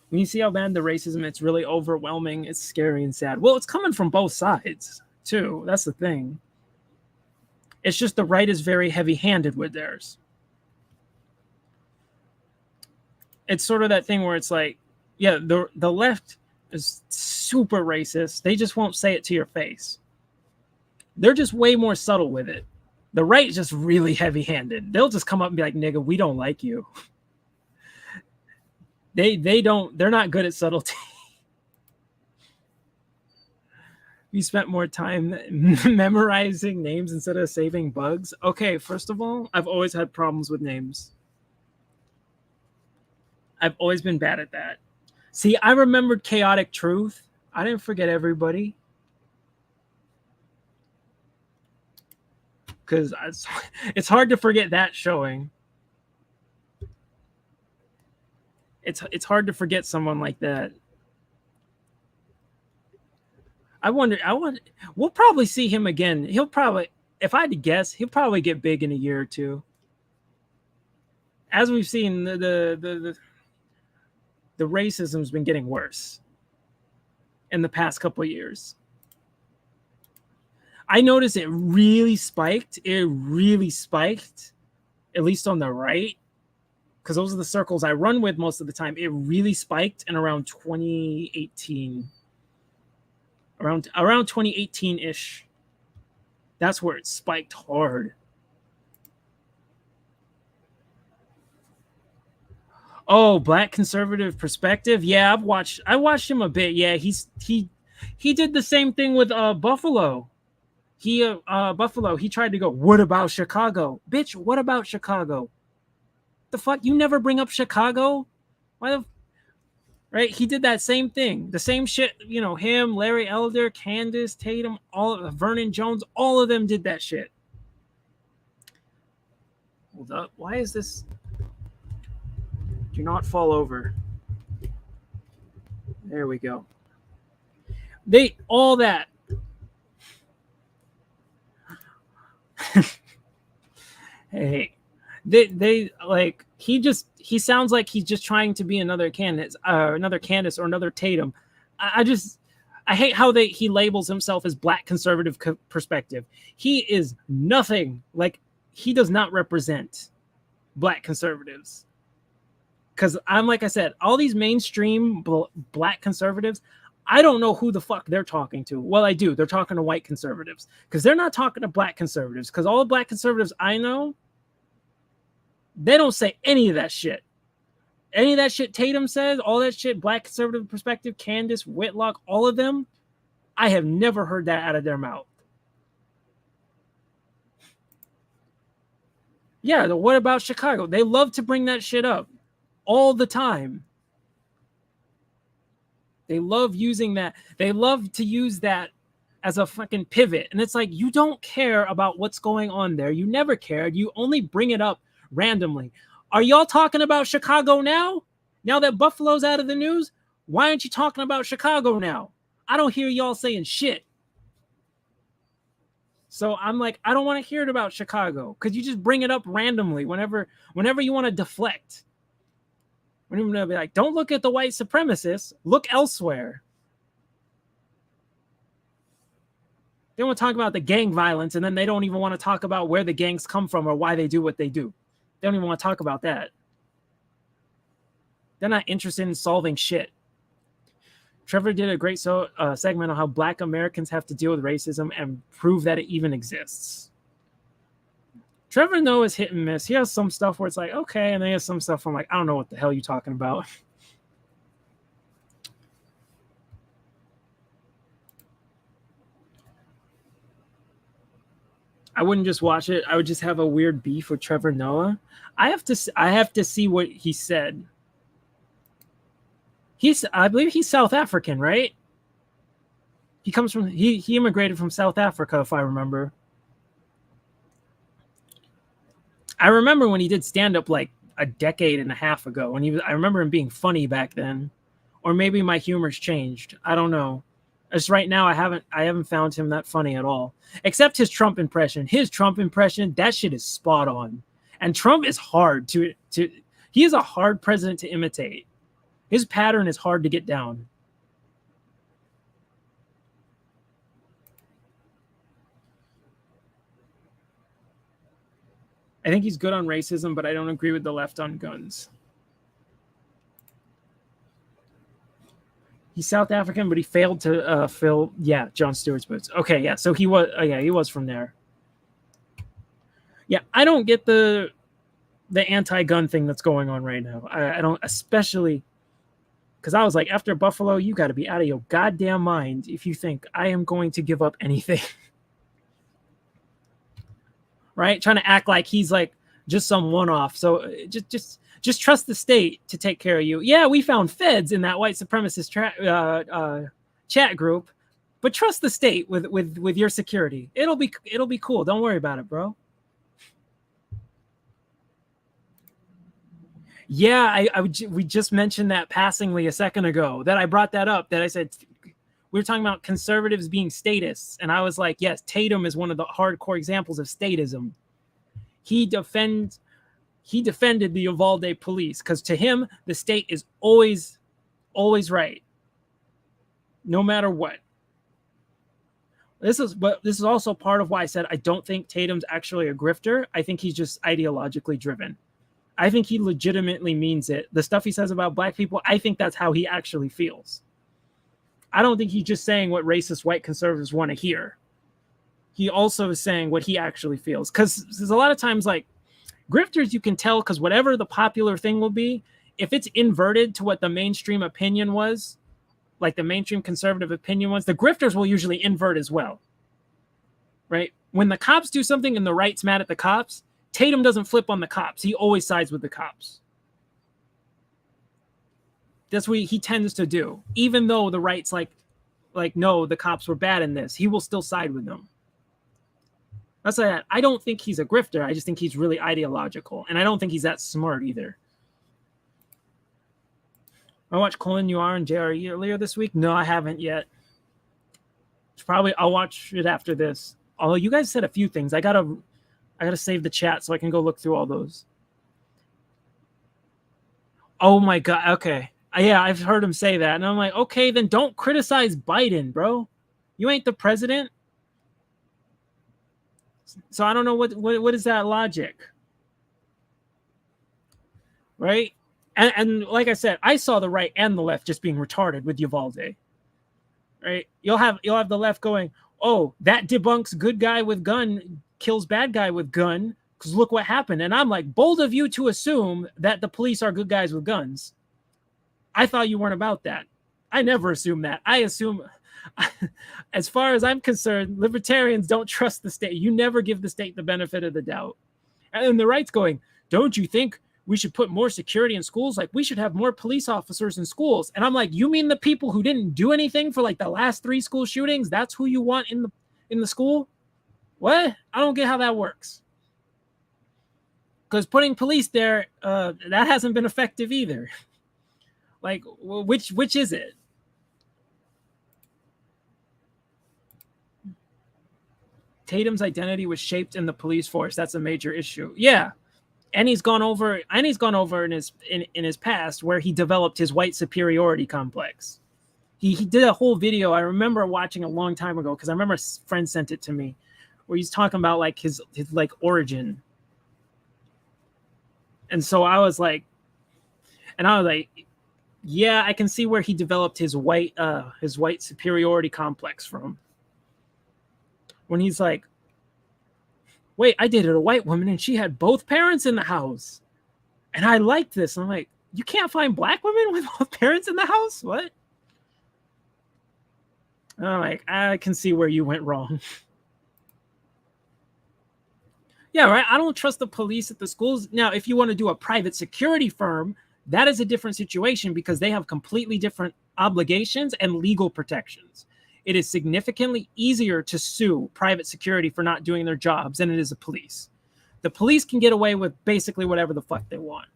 When you see how bad the racism, it's really overwhelming. It's scary and sad. Well, it's coming from both sides, too. That's the thing. It's just the right is very heavy-handed with theirs. It's sort of that thing where it's like, yeah, the left is super racist. They just won't say it to your face. They're just way more subtle with it. The right is just really heavy-handed. They'll just come up and be like, nigga, we don't like you. They're not good at subtlety. You spent more time memorizing names instead of saving bugs. Okay, first of all, I've always had problems with names. I've always been bad at that. See, I remembered Chaotic Truth. I didn't forget everybody. Because it's hard to forget that showing. It's hard to forget someone like that. We'll probably see him again. He'll probably, if I had to guess, he'll probably get big in a year or two. As we've seen, the racism's been getting worse in the past couple of years. I noticed it really spiked. It really spiked, at least on the right, because those are the circles I run with most of the time. It really spiked in around 2018. Around 2018-ish. That's where it spiked hard. Oh, Black Conservative Perspective. Yeah, I watched him a bit. Yeah, he did the same thing with Buffalo. Buffalo, he tried to go, what about Chicago? Bitch, what about Chicago? The fuck? You never bring up Chicago? Why the right? He did that same thing. The same shit, you know, him, Larry Elder, Candace Tatum, Vernon Jones, all of them did that shit. Hold up. Why is this? Do not fall over. There we go. All that. Hey, they like he sounds like he's just trying to be another Candace or another Tatum. I hate how he labels himself as Black Conservative Perspective. He is nothing like, he does not represent Black conservatives. Because like I said, all these mainstream Black conservatives, I don't know who the fuck they're talking to. Well, I do. They're talking to white conservatives because they're not talking to Black conservatives. Because all the Black conservatives I know, they don't say any of that shit. Any of that shit Tatum says, all that shit, Black Conservative Perspective, Candace, Whitlock, all of them, I have never heard that out of their mouth. Yeah, what about Chicago? They love to bring that shit up all the time. They love using that. They love to use that as a fucking pivot. And it's like, you don't care about what's going on there. You never cared. You only bring it up randomly. Are y'all talking about Chicago now? Now that Buffalo's out of the news? Why aren't you talking about Chicago now? I don't hear y'all saying shit. So I'm like, I don't want to hear it about Chicago because you just bring it up randomly whenever you want to deflect. When you want to be like, don't look at the white supremacists, look elsewhere. They want to talk about the gang violence, and then they don't even want to talk about where the gangs come from or why they do what they do. They don't even want to talk about that. They're not interested in solving shit. Trevor did a great segment on how Black Americans have to deal with racism and prove that it even exists. Trevor Noah is hit and miss. He has some stuff where it's like, okay, and then he has some stuff I'm like, I don't know what the hell you're talking about. I wouldn't just watch it. I would just have a weird beef with Trevor Noah. I have to see what he said. I believe he's South African, right? He immigrated from South Africa, if I remember. I remember when he did stand up like a decade and a half ago. I remember him being funny back then, or maybe my humor's changed. I don't know. Just right now, I haven't found him that funny at all, except his Trump impression. His Trump impression, that shit is spot on. And Trump is hard to. He is a hard president to imitate. His pattern is hard to get down. I think he's good on racism, but I don't agree with the left on guns. He's South African, but he failed to fill Jon Stewart's boots. Okay, yeah. So he was from there. Yeah, I don't get the anti-gun thing that's going on right now. I don't, especially because I was like, after Buffalo, you got to be out of your goddamn mind if you think I am going to give up anything. Right? Trying to act like he's like just some one-off. So just trust the state to take care of you. Yeah, we found feds in that white supremacist chat group, but trust the state with your security. It'll be cool. Don't worry about it, bro. Yeah, we just mentioned that passingly a second ago. That I brought that up. That I said we were talking about conservatives being statists, and I was like, yes, Tatum is one of the hardcore examples of statism. He defended the Uvalde police because to him the state is always right, no matter what. This is also part of why I said I don't think Tatum's actually a grifter. I think he's just ideologically driven. I think he legitimately means it. The stuff he says about black people, I think that's how he actually feels. I don't think he's just saying what racist white conservatives want to hear. He also is saying what he actually feels. Because there's a lot of times, like, grifters, you can tell because whatever the popular thing will be, if it's inverted to what the mainstream opinion was, like the mainstream conservative opinion was, the grifters will usually invert as well. Right? When the cops do something and the right's mad at the cops, Tatum doesn't flip on the cops. He always sides with the cops. That's what he tends to do. Even though the right's like, no, the cops were bad in this, he will still side with them. That's like, I don't think he's a grifter. I just think he's really ideological. And I don't think he's that smart either. I watched Colin Noir and JRE earlier this week. No, I haven't yet. I'll watch it after this. Although you guys said a few things. I gotta save the chat so I can go look through all those. Oh my God. Okay. Yeah, I've heard him say that. And I'm like, okay, then don't criticize Biden, bro. You ain't the president. So I don't know what is that logic. Right? And like I said, I saw the right and the left just being retarded with Uvalde. Right? You'll have the left going, oh, that debunks good guy with gun kills bad guy with gun because look what happened. And I'm like, bold of you to assume that the police are good guys with guns. I thought you weren't about that. I never assume that. I assume, as far as I'm concerned, libertarians don't trust the state. You never give the state the benefit of the doubt. And the right's going, don't you think we should put more security in schools? Like, we should have more police officers in schools. And I'm like, you mean the people who didn't do anything for like the last 3 school shootings? That's who you want in the school? What? I don't get how that works. Because putting police there, that hasn't been effective either. Like, which is it? Tatum's identity was shaped in the police force. That's a major issue. Yeah. And he's gone over in his past where he developed his white superiority complex. He did a whole video. I remember watching a long time ago because I remember a friend sent it to me where he's talking about like his like origin. And so I was like, yeah, I can see where he developed his white superiority complex from. When he's like, wait, I dated a white woman and she had both parents in the house. And I liked this. And I'm like, you can't find black women with both parents in the house? What? And I'm like, I can see where you went wrong. Yeah, right. I don't trust the police at the schools. Now, if you want to do a private security firm, that is a different situation because they have completely different obligations and legal protections. It is significantly easier to sue private security for not doing their jobs than it is the police. The police can get away with basically whatever the fuck they want.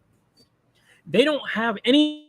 They don't have any